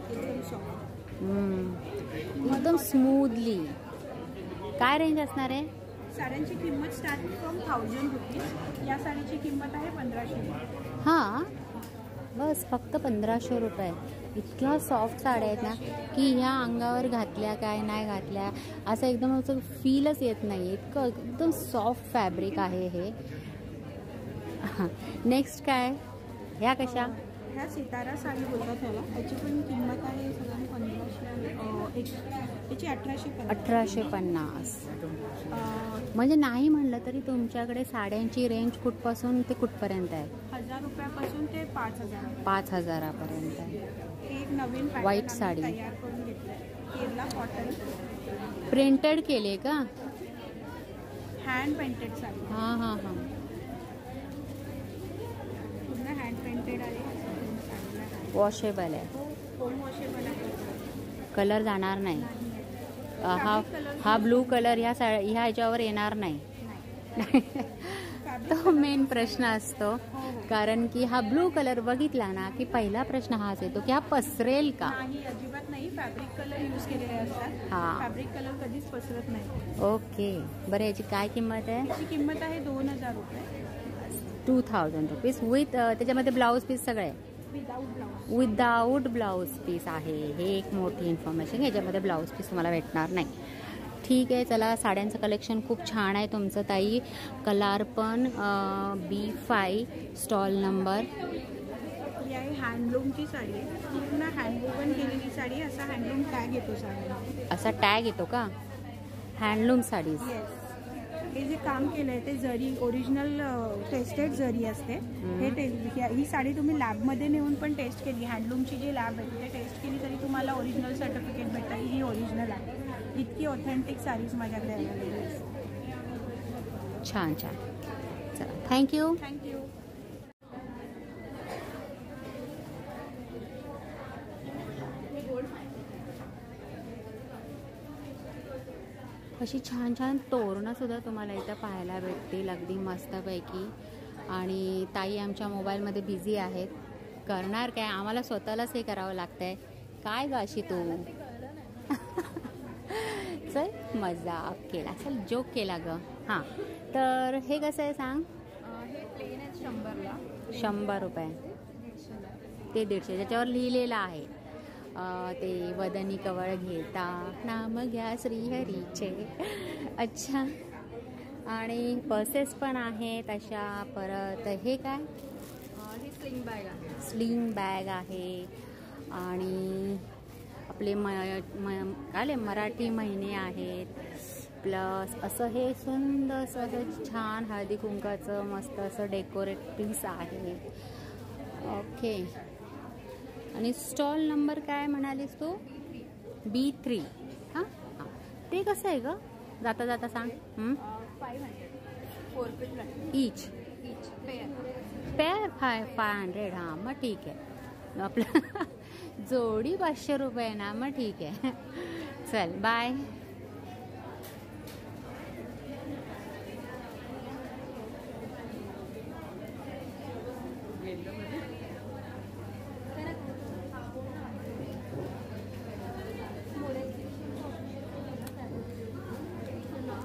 Speaker 1: एकदम स्मूथली. काय रेंज असणार आहे?
Speaker 3: साड्यांची किंमत स्टार्ट फ्रॉम 1000 रुपीज. या साडीची किंमत आहे 1500.
Speaker 1: हां, बस फक्त 1500 रुपये. इतक्या सॉफ्ट साड्या आहेत ना की ह्या अंगावर घातल्या काय नाही घातल्या असं एकदम असं फीलच येत नाही. इतकं एकदम सॉफ्ट फॅब्रिक आहे हे. नेक्स्ट काय? ह्या कशा?
Speaker 3: ह्या सितारा साडी बोलतात त्याला. याची पण किंमत आहे सगळ्यांनी 1500. याची 1850.
Speaker 1: 1850. म्हणजे नाही म्हणलं तरी तुमच्याकडे साड्यांची रेंज कुठपासून ते कुठपर्यंत आहे?
Speaker 3: 1000 रुपयापासून ते 5000.
Speaker 1: 5000पर्यंत आहे.
Speaker 3: एक नवीन pattern
Speaker 1: व्हाईट
Speaker 3: आम्ही
Speaker 1: साडी.
Speaker 3: तयार करून घेतली. केरला कॉटन
Speaker 1: प्रिंटेड केले का?
Speaker 3: Hand painted sari.
Speaker 1: हां हां हां.
Speaker 3: पूर्ण हँड पेंटेड आहे.
Speaker 1: वॉशेबल आहे.
Speaker 3: होम वॉशेबल आहे.
Speaker 1: कलर जाणार नाही. हा ब्लू कलर ह्या ह्याच्यावर येणार नाही. तो मेन प्रश्न असतो. कारण की हा ब्लू कलर बघितला ना की पहिला प्रश्न हाच येतो की हा पसरेल का?
Speaker 3: नाही, अजिबात नाही. फॅब्रिक कलर यूज केलेले असतात.
Speaker 1: हा.
Speaker 3: फॅब्रिक कलर कधीच पसरत नाही.
Speaker 1: ओके, बरं. याची काय किंमत आहे?
Speaker 3: याची किंमत आहे 2000 रुपये.
Speaker 1: 2000 रुपीज विथ त्याच्यामध्ये ब्लाऊज पीस सगळे?
Speaker 3: Without blouse.
Speaker 1: Without blouse piece आहे. हे एक मोठी इन्फॉर्मेशन. ह्याच्यामध्ये ब्लाऊज पीस तुम्हाला भेटणार नाही. ठीक आहे, चला. साड्यांचं कलेक्शन खूप छान आहे तुमचं ताई. कलार्पण B5 स्टॉल नंबर.
Speaker 3: ही आहे हँडलूमची साडी आहे. पूर्ण हँडवूवन केलेली साडी. असा हँडलूम टॅग येतो साडीला.
Speaker 1: असा टॅग येतो का? Handloom sarees.
Speaker 3: येस. हे जे काम केलं आहे ते जरी ओरिजिनल टेस्टेड जरी असते. ही साडी तुम्ही लॅबमध्ये नेऊन पण टेस्ट केली. हँडलूमची जी लॅब आहे तिथे टेस्ट केली तरी तुम्हाला ओरिजिनल सर्टिफिकेट भेटेल. ही ओरिजिनल आहे. इतकी ऑथेंटिक साडीज माझ्याकडे अवेलेबल आहे.
Speaker 1: छान छान. चला, थँक्यू.
Speaker 3: थँक्यू.
Speaker 1: अशी छान छान तोरणं सुद्धा तुम्हाला इथं पाहायला भेटतील अगदी मस्तपैकी. आणि ताई आमच्या मोबाईलमध्ये बिझी आहेत. करणार काय, आम्हाला स्वतःलाच हे करावं लागतंय. काय ग अशी तू? चल, मजाक केला, चल जोक केला ग. हां, तर हे कसं आहे सांग?
Speaker 4: हे प्लेन आहे 100ला.
Speaker 1: 100 रुपये. ते 150. त्याच्यावर लिहिलेलं आहे ते वदनी कवळ घेता नाम घ्या श्रीहरीचे. अच्छा. आणि पर्सेस पण आहेत अशा. परत हे काय?
Speaker 4: ही स्लिंग बॅग आहे.
Speaker 1: स्लिंग बॅग आहे. आणि आपले काय मराठी महिने आहेत. प्लस असं हे सुंदर असं छान हळदी कुंकाचं मस्त असं डेकोरेट पीस आहे. ओके. आणि स्टॉल नंबर काय म्हणालीस तू? B3. हां हां. ते कसं आहे ग? जाता जाता सांग.
Speaker 4: 500. 4 feet
Speaker 1: ईच पेअर 500. हां, मग ठीक आहे. आपलं जोडी 500 रुपये ना, मग ठीक आहे. चल, बाय.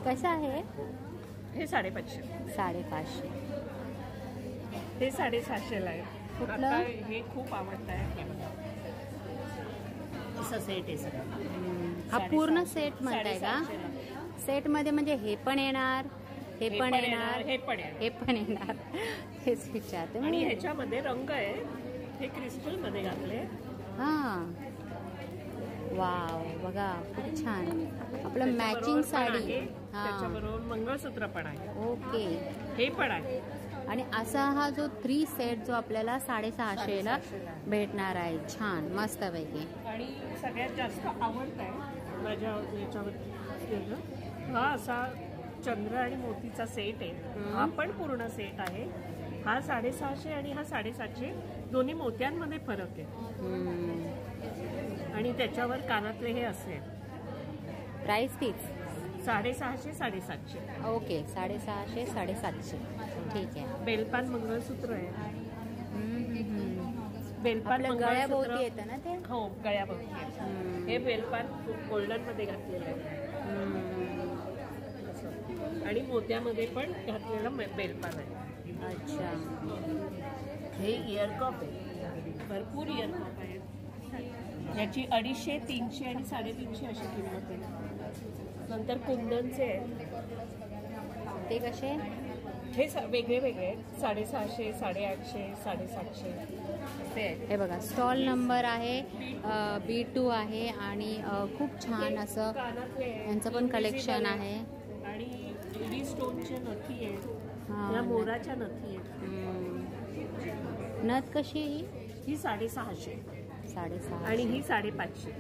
Speaker 1: कसा आहे?
Speaker 8: हे 550.
Speaker 1: 550.
Speaker 8: हे 750 आहे.
Speaker 1: कुठलं?
Speaker 8: आता हे खूप आवडत आहे. हे बघा. असं सेट आहे सगळं.
Speaker 1: हा पूर्ण सेट म्हणताय का? सेट मध्ये म्हणजे हे पण येणार, हे पण येणार,
Speaker 8: हे पण येणार,
Speaker 1: हे पण येणार. हेच विचारते.
Speaker 8: आणि ह्याच्यामध्ये रंग आहे. हे क्रिस्टल मध्ये घातले.
Speaker 1: हा वाव, बघा खूप छान. आपलं मॅचिंग साडी. हा,
Speaker 8: त्याच्याबरोबर मंगळसूत्र पण आहे.
Speaker 1: ओके.
Speaker 8: हे पण आहे.
Speaker 1: आणि असा हा जो 3 सेट जो आपल्याला 650ला भेटणार आहे. छान मस्त पैकी.
Speaker 8: आणि सगळ्यात जास्त आवडत आहे माझ्या याच्यावर हा असा चंद्र आणि मोतीचा सेट आहे. हा पण पूर्ण सेट आहे. हा 650 आणि हा 750. दोन्ही मोत्यांमध्ये फरक आहे. आणि त्याच्यावर कानातले हे असे
Speaker 1: प्राइस तीच
Speaker 8: 650 750.
Speaker 1: ओके. 650 750. ठीक आहे.
Speaker 8: बेलपान मंगळसूत्र आहे. बेलपान
Speaker 1: गळ्याभोवती येतं ना ते?
Speaker 8: हो, गळ्याभोवती. हे बेलपान गोल्डन मध्ये घातलेलं आहे. आणि मोत्यामध्ये पण घातलेलं बेलपान आहे.
Speaker 1: अच्छा.
Speaker 8: हे इयरकॉप आहे. भरपूर इयरकॉप आहे. याची 250, 300 आणि 350 अशी किंमत आहे. नंतर कुंदनचे आहेत.
Speaker 1: ते कसे?
Speaker 8: हे वेगळे वेगळे आहेत. 650, 850, 750 असे आहेत.
Speaker 1: हे बघा स्टॉल नंबर आहे B2 आहे. आणि खूप छान असं यांचं पण कलेक्शन आहे.
Speaker 8: आणि इडी स्टोनच्या नथी आहेत. या मोराच्या नथी आहेत.
Speaker 1: नथ कशी
Speaker 8: ही 650.
Speaker 1: 650.
Speaker 8: आणि ही 550.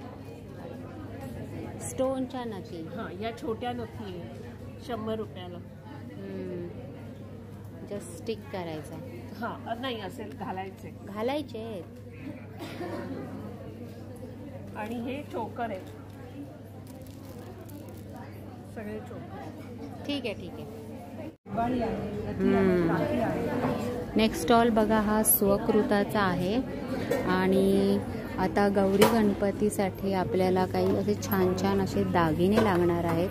Speaker 1: स्टोनच्या नथी.
Speaker 8: हां, या छोट्या नथी आहे 100 रुपयाला.
Speaker 1: जस्ट स्टिक करायचा.
Speaker 8: हां, नाही असेल घालायचे. आणि हे चोकर आहेत. सगळे चोकर.
Speaker 1: ठीक आहे. नेक्स्ट स्टॉल बघा हा स्वकृताचा आहे. आणि आता गौरी गणपतीसाठी आपल्याला काही असे छान असे दागिने लागणार आहेत.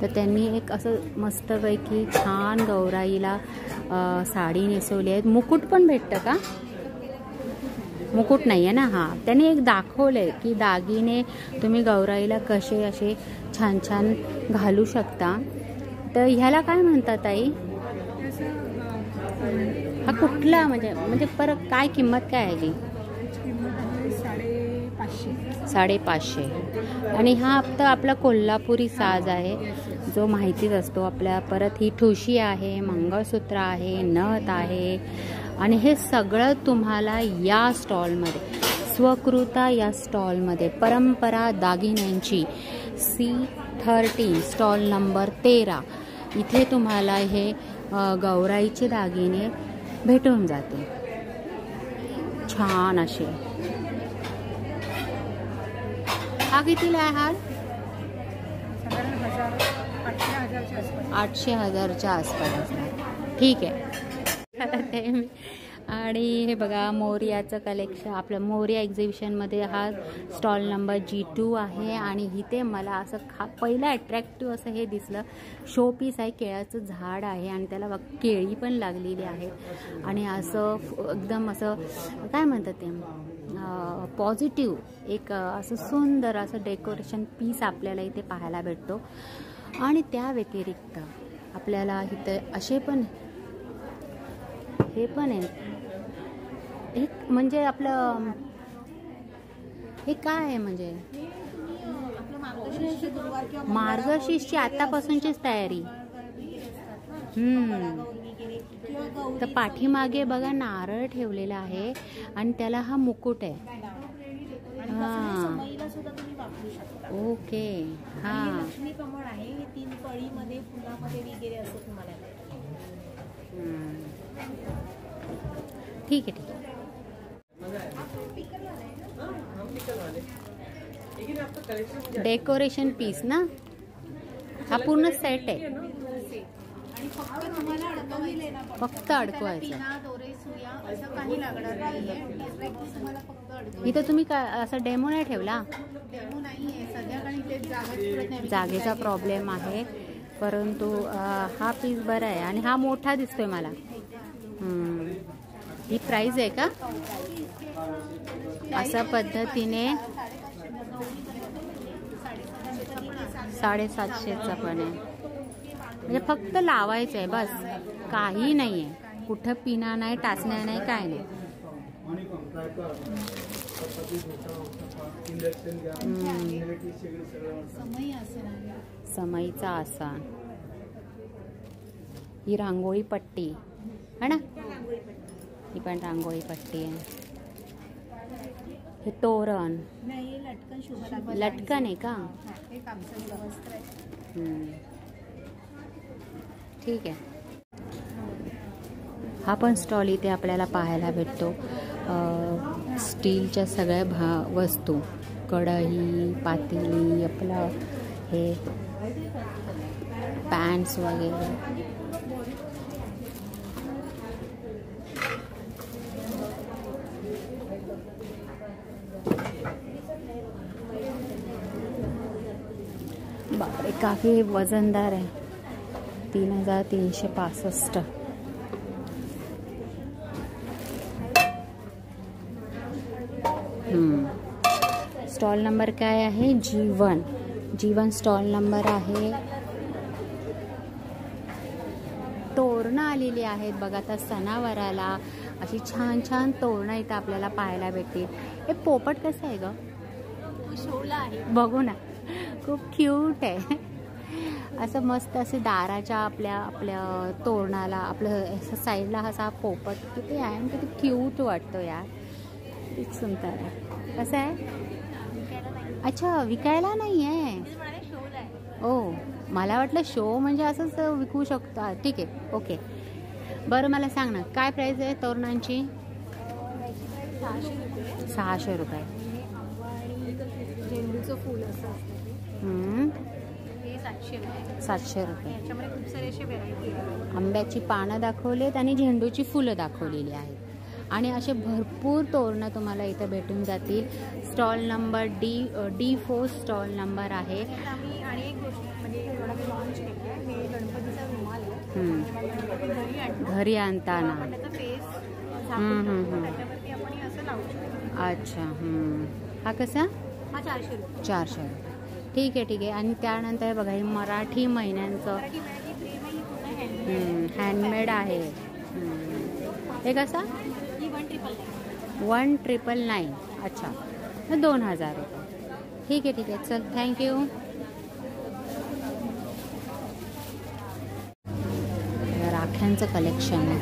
Speaker 1: तर त्यांनी एक असं मस्तपैकी छान गौराईला साडी नेसवली आहे. मुकुट पण भेटतं का? मुकुट नाही आहे ना. हां, त्यांनी एक दाखवलंय की दागिने तुम्ही गौराईला कसे असे छान घालू शकता. तर ह्याला काय म्हणतात ताई? हा कुठला म्हणजे परत काय किंमत काय आहे जी? 550. आणि हा फक्त आपला कोल्हापुरी साज आहे जो माहितीच असतो आपल्या. परत ही ठुशी आहे, मंगळसूत्र आहे, नथ आहे. आणि हे सगळं तुम्हाला या स्टॉलमध्ये, स्वकृता या स्टॉलमध्ये, परंपरा दागिन्यांची C13 स्टॉल नंबर 13 इथे तुम्हाला हे गौराईचे दागिने भेटून जाते छान असे. हा कितीला आहे हार? 800,000च्या आसपास. ठीक आहे. आणि हे बघा मोरयाचं कलेक्शन. आपलं मोरया एक्झिबिशनमध्ये हा स्टॉल नंबर G2 आहे. आणि इथे मला असं पहिलं अट्रॅक्टिव्ह असं हे दिसलं. शो पीस आहे, केळाचं झाड आहे आणि त्याला बघ केळी पण लागलेली आहे. आणि असं एकदम असं काय म्हणतात ते पॉझिटिव्ह एक असं सुंदर असं डेकोरेशन पीस आपल्याला इथे पाहायला भेटतो. आणि त्या व्यतिरिक्त आपल्याला इथे असे पण हे पण आहे. एक म्हणजे आपलं हे काय आहे म्हणजे मार्गशीर्षची आतापासूनचीच तयारी. तर पाठीमागे बघा नारळ ठेवलेला आहे आणि त्याला हा मुकुट आहे. हां, ओके. हां,
Speaker 7: लक्ष्मी कमळ आहे. हे 3 कळीमध्ये फुलामध्ये वगैरे असं तुम्हाला.
Speaker 1: ठीक आहे. डेकोरेशन पीस ना हा पूर्ण सेट आहे. फक्त अडकवायचं. इथं तुम्ही काय असं डेमो नाही ठेवला? जागेचा प्रॉब्लेम आहे. परंतु हा पीस बरा आहे आणि हा मोठा दिसतोय मला. ही प्राइस आहे का? अशा पद्धतीने 750चा पण आहे. म्हणजे फक्त लावायचं आहे बस, काही नाही आहे. कुठं पिना नाही, टाचण्या नाही, काय नाही. समईचा आसन. ही रांगोळी पट्टी है ना, ही पण रांगोळी पट्टी आहे. हे तोरण, लटकन आहे का? ठीक आहे. हा पण स्टॉल इथे आपल्याला पाहायला भेटतो. स्टीलच्या सगळ्या वस्तू, कढई, पातेली, आपलं हे पॅन्स वगैरे. बापरे, काफी वजनदार आहे. 3365. स्टॉल नंबर काय आहे? G1 स्टॉल नंबर आहे. तोरणं आलेली आहेत बघा. आता सणावाराला अशी छान छान तोरणं इथं आपल्याला पाहायला भेटतील. हे पोपट कसं आहे ग?
Speaker 6: शोला आहे,
Speaker 1: बघू ना, खूप क्यूट आहे. असं मस्त असे दाराच्या आपल्या तोरणाला आपलं साईडला असा पोपट किती आहे आणि किती क्यूट वाटतो यार. खूप सुंदर आहे. कसं आहे? अच्छा, विकायला नाही आहे. ओ, मला वाटलं शो म्हणजे असंच विकू शकतो. ठीक आहे, ओके. बरं, मला सांग ना, काय प्राईस आहे तोरणांची? 600 रुपये.
Speaker 3: झेंडूचं फूल असं असतं ते 700 रुपये. याच्यामध्ये खूप सारे असे व्हेरायटी आहेत.
Speaker 1: आंब्याची पानं दाखवलेत आणि झेंडूची फुलं दाखवलेली आहेत. आणि असे भरपूर तोरणं तुम्हाला इथं भेटून जातील. Stall number D4 stall number आहे.
Speaker 3: आम्ही आणि एक गोष्ट म्हणजे प्रोडक्ट लॉन्च केलं आहे. हे गणपतीचा रुमाल आहे.
Speaker 1: घरी आणताना
Speaker 3: त्याचा फेस त्याच्यावरती आपण असं लावू शकतो.
Speaker 1: अच्छा. हा कसा?
Speaker 3: हा 400 रुपये.
Speaker 1: 400 रुपये. ठीक आहे. आणि त्यानंतर बघा, हे मराठी महिन्यांचं हँडमेड आहे. हे कसा? 1999. अच्छा, 2000 रुपये. ठीक आहे. चल, थँक्यू. राख्यांचं कलेक्शन आहे.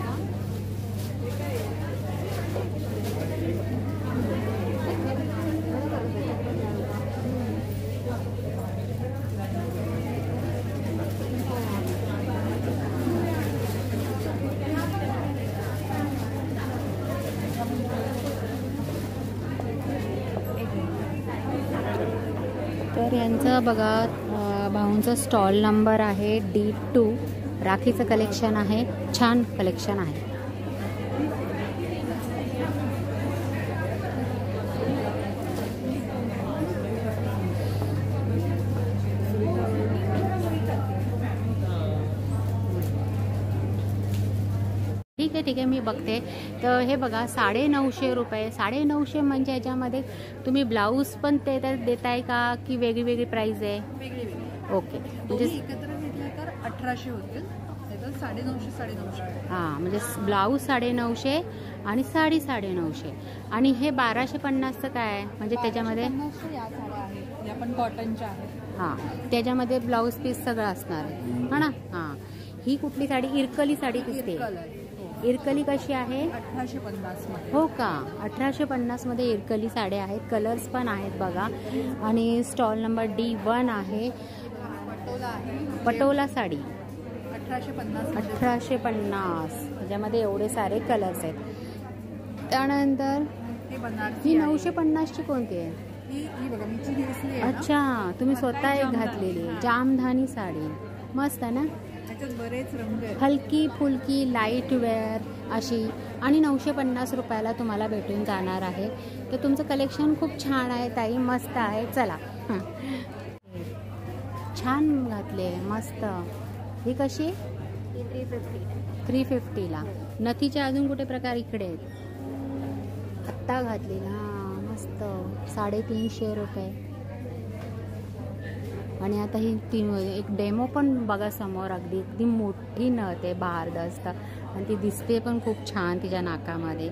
Speaker 1: तर यांचं बघा, भाऊंचा स्टॉल नंबर आहे D2. राखीचं कलेक्शन आहे. छान कलेक्शन आहे. ठीक आहे, मी बघते. तर हे बघा, 950 रुपये. 950 म्हणजे याच्यामध्ये तुम्ही ब्लाऊज पण देताय का की वेगळी वेगळी प्राइस आहे? ओके, म्हणजे
Speaker 3: एकत्र घेतलं तर 1800 होतील. 950.
Speaker 1: हां, म्हणजे ब्लाऊज 950 आणि साडी 950. आणि हे 1250चं काय आहे? म्हणजे त्याच्यामध्ये
Speaker 3: या साड्या आहेत, या पण कॉटनच्या आहेत.
Speaker 1: हां, त्याच्यामध्ये ब्लाऊज पीस सगळं असणार आहे हा ना. हां, ही कुठली साडी? इरकली साडी दिसते. इरकली कशी आहे?
Speaker 3: 1850 मध्ये.
Speaker 1: हो का? 1850 मध्ये इरकली साड्या आहेत. कलर्स पण आहेत बघा. आणि स्टॉल नंबर D1 आहे. पटोला साडी 1850. त्याच्यामध्ये एवढे सारे कलर्स आहेत. त्यानंतर ही 950ची कोणती आहे? अच्छा, तुम्ही स्वतः एक घातलेली जामधानी साडी. मस्त आहे ना.
Speaker 3: बरेच रंग आहेत.
Speaker 1: हलकी फुलकी लाईट वेअर अशी. आणि 950 रुपयाला तुम्हाला भेटून जाणार आहे. तर तुमचं कलेक्शन खूप छान आहे ताई, मस्त आहे. चला, छान घातले, मस्त. ही कशी? 350ला. नथीचे अजून कुठे प्रकार इकडे आहेत? आत्ता घातली ना, मस्त. 350 रुपये. आणि आता ही एक डेमो पण बघा समोर, अगदी मोठी नथ आहे, भारदस्त, आणि ती दिसते पण खूप छान तिच्या नाकामध्ये.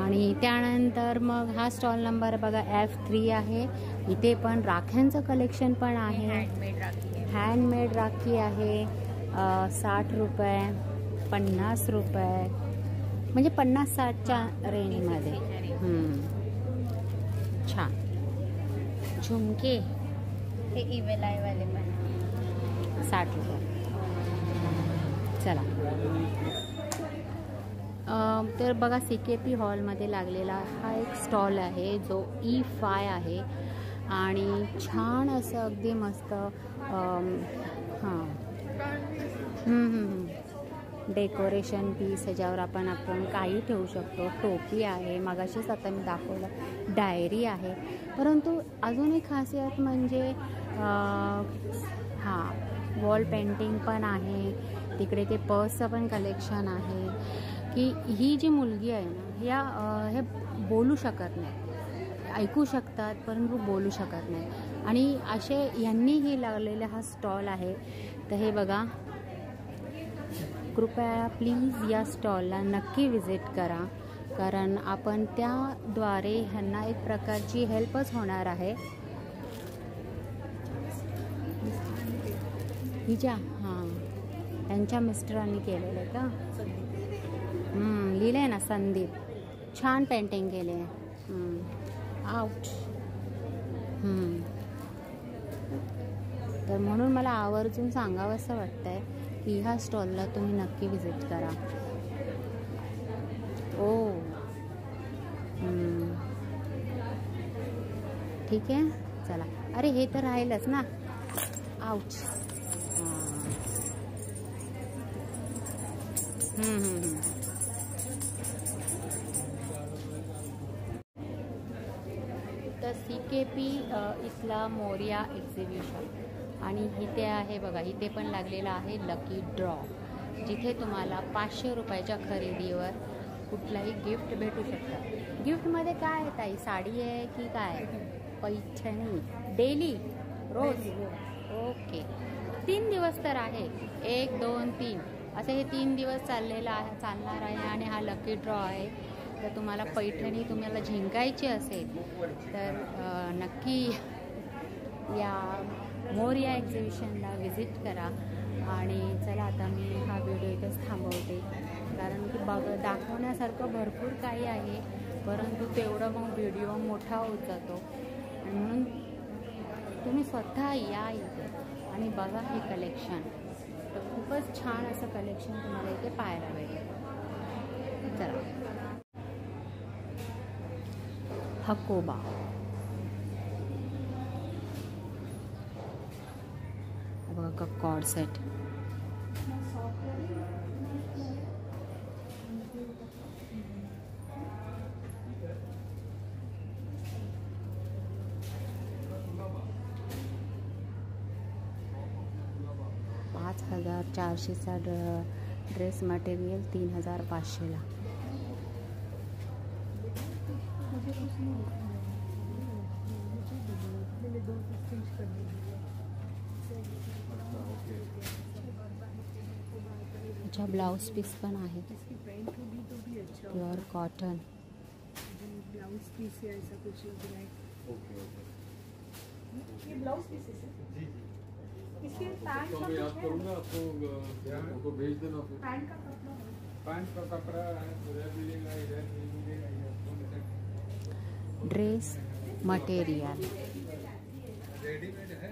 Speaker 1: आणि त्यानंतर मग हा स्टॉल नंबर बघा F3 आहे. इथे पण राख्यांचं कलेक्शन पण आहे. हँडमेड राखी आहे. 60 रुपये, 50 रुपये, म्हणजे 50-60च्या रेंजमध्ये. छान. झुमके
Speaker 6: हे इवेल आय वाले पण
Speaker 1: 60 रुपये. चला. तर बघा CKP हॉलमध्ये लागलेला हा एक स्टॉल आहे जो E5 आहे. आणि छान असं अगदी मस्त हां डेकोरेशन पीस, ह्याच्यावर आपण काही ठेवू शकतो. टोपी आहे, मगाशीच आता मी दाखवलं. डायरी आहे. परंतु अजून एक खासियत म्हणजे हां वॉल पेंटिंग पण आहे. तिकडे ते पर्सचं पण कलेक्शन आहे. की ही जी मुलगी आहे ना, हे बोलू शकत नाही, ऐकू शकतात परंतु बोलू शकत नाही. आणि असे यांनी हे लागलेला हा स्टॉल आहे. तर हे बघा, कृपया प्लीज या स्टॉलला नक्की विजिट करा, कारण आपण त्याद्वारे ह्यांना एक प्रकारची हेल्पच होणार आहे. हिच्या हां त्यांच्या मिस्टरांनी केलेलं आहे का? लिहिलं आहे ना संदीप. छान पेंटिंग केले आहे. आउट. तर म्हणून मला आवर्जून सांगावं असं वाटतंय की ह्या स्टॉलला तुम्ही नक्की विजिट करा. ओ ठीक आहे, चला. अरे हे तर राहिलंच ना. आउट. तर CKP इथला मोरिया एक्झिबिशन. आणि इथे आहे बघा, इथे पण लागलेला आहे लकी ड्रॉ, जिथे तुम्हाला 500 रुपयाच्या खरेदीवर कुठलाही गिफ्ट भेटू शकतं. गिफ्टमध्ये काय आहे ताई? साडी आहे की काय? पैठणी. डेली? रोज? ओके. 3 दिवस तर आहे. 1, 2, 3 असे हे 3 दिवस चालणार आहे. आणि हा लकी ड्रॉ आहे. तर तुम्हाला पैठणी तुम्हाला जिंकायची असेल तर नक्की या मोरिया एक्झिबिशनला विजिट करा. आणि चला, आता मी हा व्हिडिओ इथंच थांबवते, कारण की दाखवण्यासारखं भरपूर काही आहे, परंतु तेवढं मग व्हिडिओ मोठा होत जातो. आणि म्हणून तुम्ही स्वतः या इथे आणि बघा हे कलेक्शन. तर खूपच छान असं कलेक्शन तुम्हाला इथे पाहायला भेटेल. चला. हकोबा. बघा कॉर्ड सेट. $5,400चा ड्रेस मटेरियल 3,500ला. अच्छा, ब्लाउज पीस पण आहे, प्योर कॉटन.
Speaker 8: ब्लाउज पीस है, ऐसा कुछ लग रहा है. ये ब्लाउज पीस है. इसके पैंट का याद करूंगा आपको भेज देना. पैंट का कपड़ा उधर मिलेगा, इधर मिलेगा.
Speaker 1: Dress material.
Speaker 8: रेडीमेड है.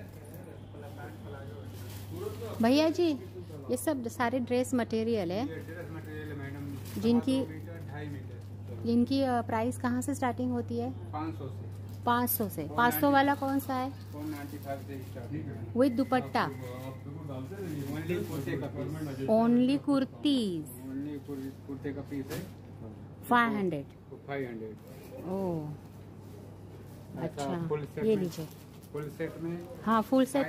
Speaker 1: भैया जी, ये सब सारे ड्रेस मटेरियल है, जिनकी जिनकी प्राइस कहाँ से स्टार्टिंग होती है? 500 से. 500 वाला कौन सा है?
Speaker 8: 495
Speaker 1: विद दुपट्टा. ओनली कुर्तीज.
Speaker 8: कुर्ते का पीस है
Speaker 1: 500.
Speaker 8: 500.
Speaker 1: ओह अच्छा, ये लीजिए.
Speaker 9: फुल सेट में
Speaker 1: हाँ फुल सेट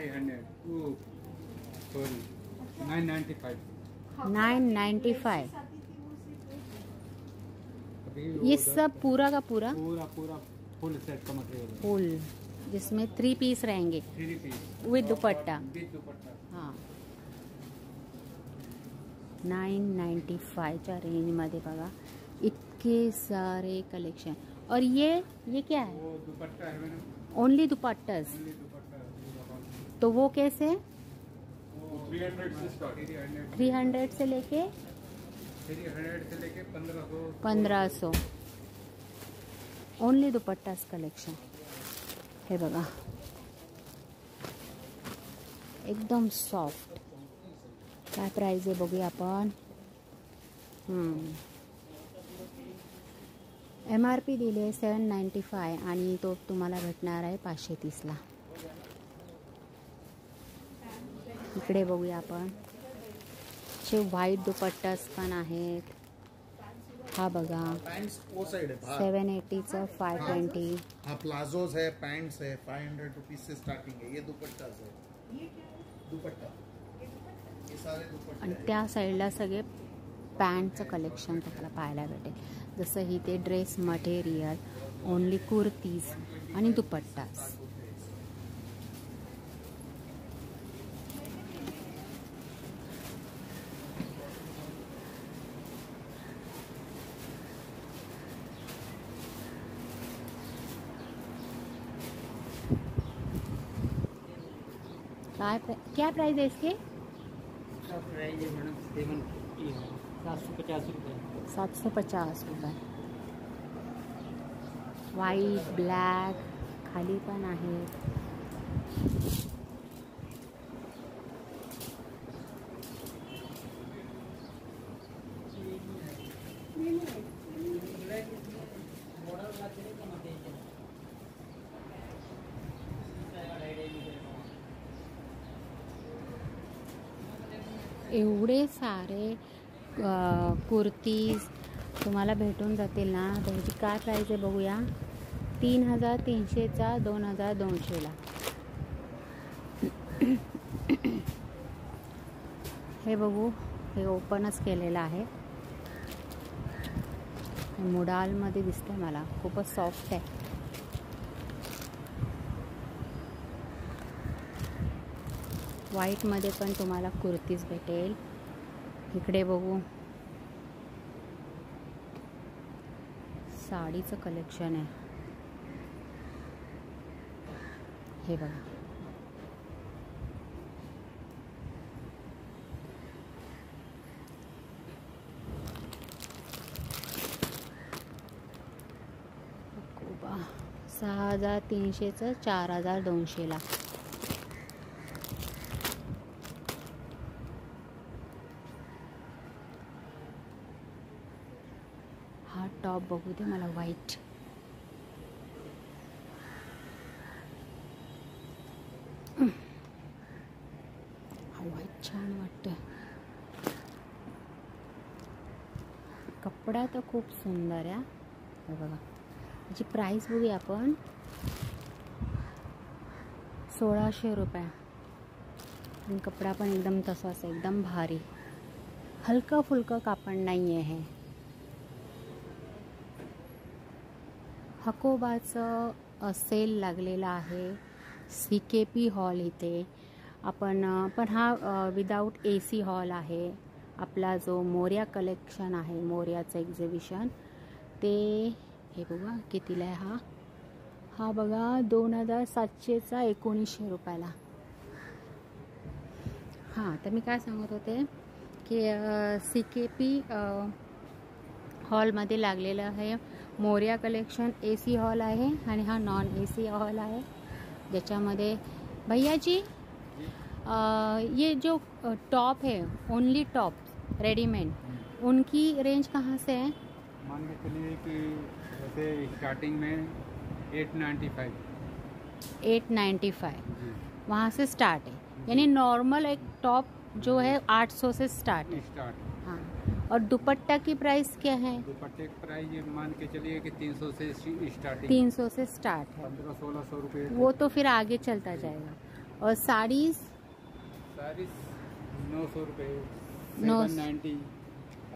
Speaker 9: 995।
Speaker 1: 995। ये सब पूरा का पूरा
Speaker 9: फुल सेट का मटेरियल है।
Speaker 1: फुल, जिसमें 3 पीस रहेंगे
Speaker 9: 3 पीस
Speaker 1: विद दुपट्टा।
Speaker 9: विद दुपट्टा।
Speaker 1: हाँ 995च्या रेंजमध्ये बघा इतके सारे कलेक्शन। और ये क्या है?
Speaker 9: वो दुपट्टा है मैडम,
Speaker 1: ओनली दुपट्टास।
Speaker 9: ओनली दुपट्टा।
Speaker 1: तो वो कैसे?
Speaker 9: वो 300 से स्टार्ट,
Speaker 1: 300 से लेके 1500। ओनली दुपट्टास कलेक्शन हे बघा, एकदम सॉफ्ट। काय प्राइस आहे बघूया आपण। MRP दिले 795 आणि तो तुम्हाला भेटणार आहे 530ला। इकडे बघूया आपण, चे व्हाईट दुपट्टास पण आहेत। हा बघा 780चं 520।
Speaker 10: हाँ प्लाजोज है, पैंट्स है, 500 रुपीज से स्टार्टिंग है। ये दुपट्टा है, दुपट्टा ये सारे दुपट्टे।
Speaker 1: आणि त्या साईडला सगळे पॅन्टचं कलेक्शन तुम्हाला पाहायला भेटेल, जसं ही ते ड्रेस मटेरियल, ओनली कुर्तीज आणि दुपट्टास। क्या प्राइस है इसके?
Speaker 2: प्राइस है मैडम 750 रुपये।
Speaker 1: 750 रुपये। व्हाईट ब्लॅक खाली पण आहेत। एवढे सारे कुर्तीज तुम्हाला भेटून जातील ना। त्याची काय प्राइस आहे बघूया। 3300चा 2200ला। हे बघू, हे ओपनच केलेलं आहे। मोडालमध्ये दिसतंय मला, खूपच सॉफ्ट आहे। व्हाईटमध्ये पण तुम्हाला कुर्तीज भेटेल। इकडे बघू, साडीचं कलेक्शन आहे। हे बघा, कोबा 6300चं 4200ला। हा टॉप बघू दे मला, व्हाईट। हा व्हाईट छान वाटतं। कपडा तर खूप सुंदर आहे। हे बघा, याची प्राइस बघूया आपण। 1600 रुपये। आणि कपडा पण एकदम तसाच, एकदम भारी, हलका फुलका कापड नाही आहे। हकोबाचं सेल लागलेला आहे CKP हॉल इथे। पण हा विदाऊट AC हॉल आहे। आपला जो मोर्या कलेक्शन आहे, मोर्याचं एक्झिबिशन, ते हे बघा कितीला आहे। हा बघा 2700चा 1900 रुपयाला। हां, तर मी काय सांगत होते की CKP हॉलमध्ये लागलेलं आहे मोर्या कलेक्शन। AC हॉल आहे आणि हा नॉन AC हॉल आहे, ज्याच्यामध्ये भैया जी ये जो टॉप है, ओनली टॉप रेडीमेड, उनकी रेंज कहाँ से है?
Speaker 9: मान के चलिए कि वैसे स्टार्टिंग में
Speaker 1: 895 वहाँ से स्टार्ट है। यानी नॉर्मल एक टॉप जो है 800 से स्टार्ट है। हाँ, और दुपट्टा की प्राइस क्या है?
Speaker 9: दुपट्टे की प्राइस ये मान के चलिए कि 300 से स्टार्टिंग।
Speaker 1: 300 से स्टार्ट है।
Speaker 9: 1500-1600 रुपये।
Speaker 1: वो तो फिर आगे चलता जाएगा। और साड़ीज?
Speaker 9: साड़ीज 900 रुपये, 790,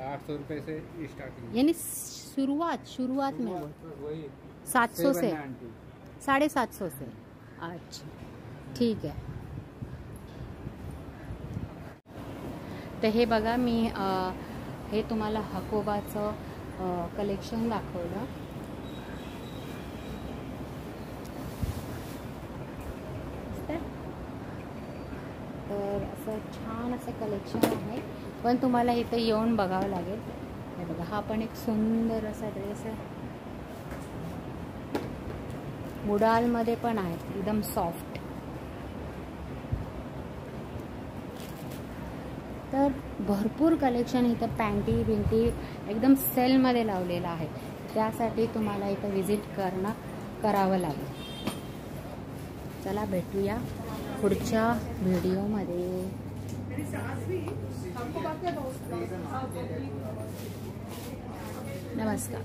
Speaker 9: 800 रुपये से स्टार्टिंग।
Speaker 1: यानी शुरुआत में
Speaker 9: वही
Speaker 1: 700 से 750 से। अच्छा ठीक आहे. तर हे बघा मी हे तुम्हाला हकोबाचं कलेक्शन दाखवलं. तर असं छान असं कलेक्शन आहे, पण तुम्हाला इथे येऊन बघावं लागेल. हे बघा हा पण एक सुंदर असा ड्रेस आहे. मुडालमध्ये पण आहे एकदम सॉफ्ट. तर भरपूर कलेक्शन इथं पॅन्टी बिंटी एकदम सेलमध्ये लावलेलं आहे. त्यासाठी तुम्हाला इथं विजिट करावं लागेल. चला भेटूया पुढच्या व्हिडिओमध्ये. नमस्कार.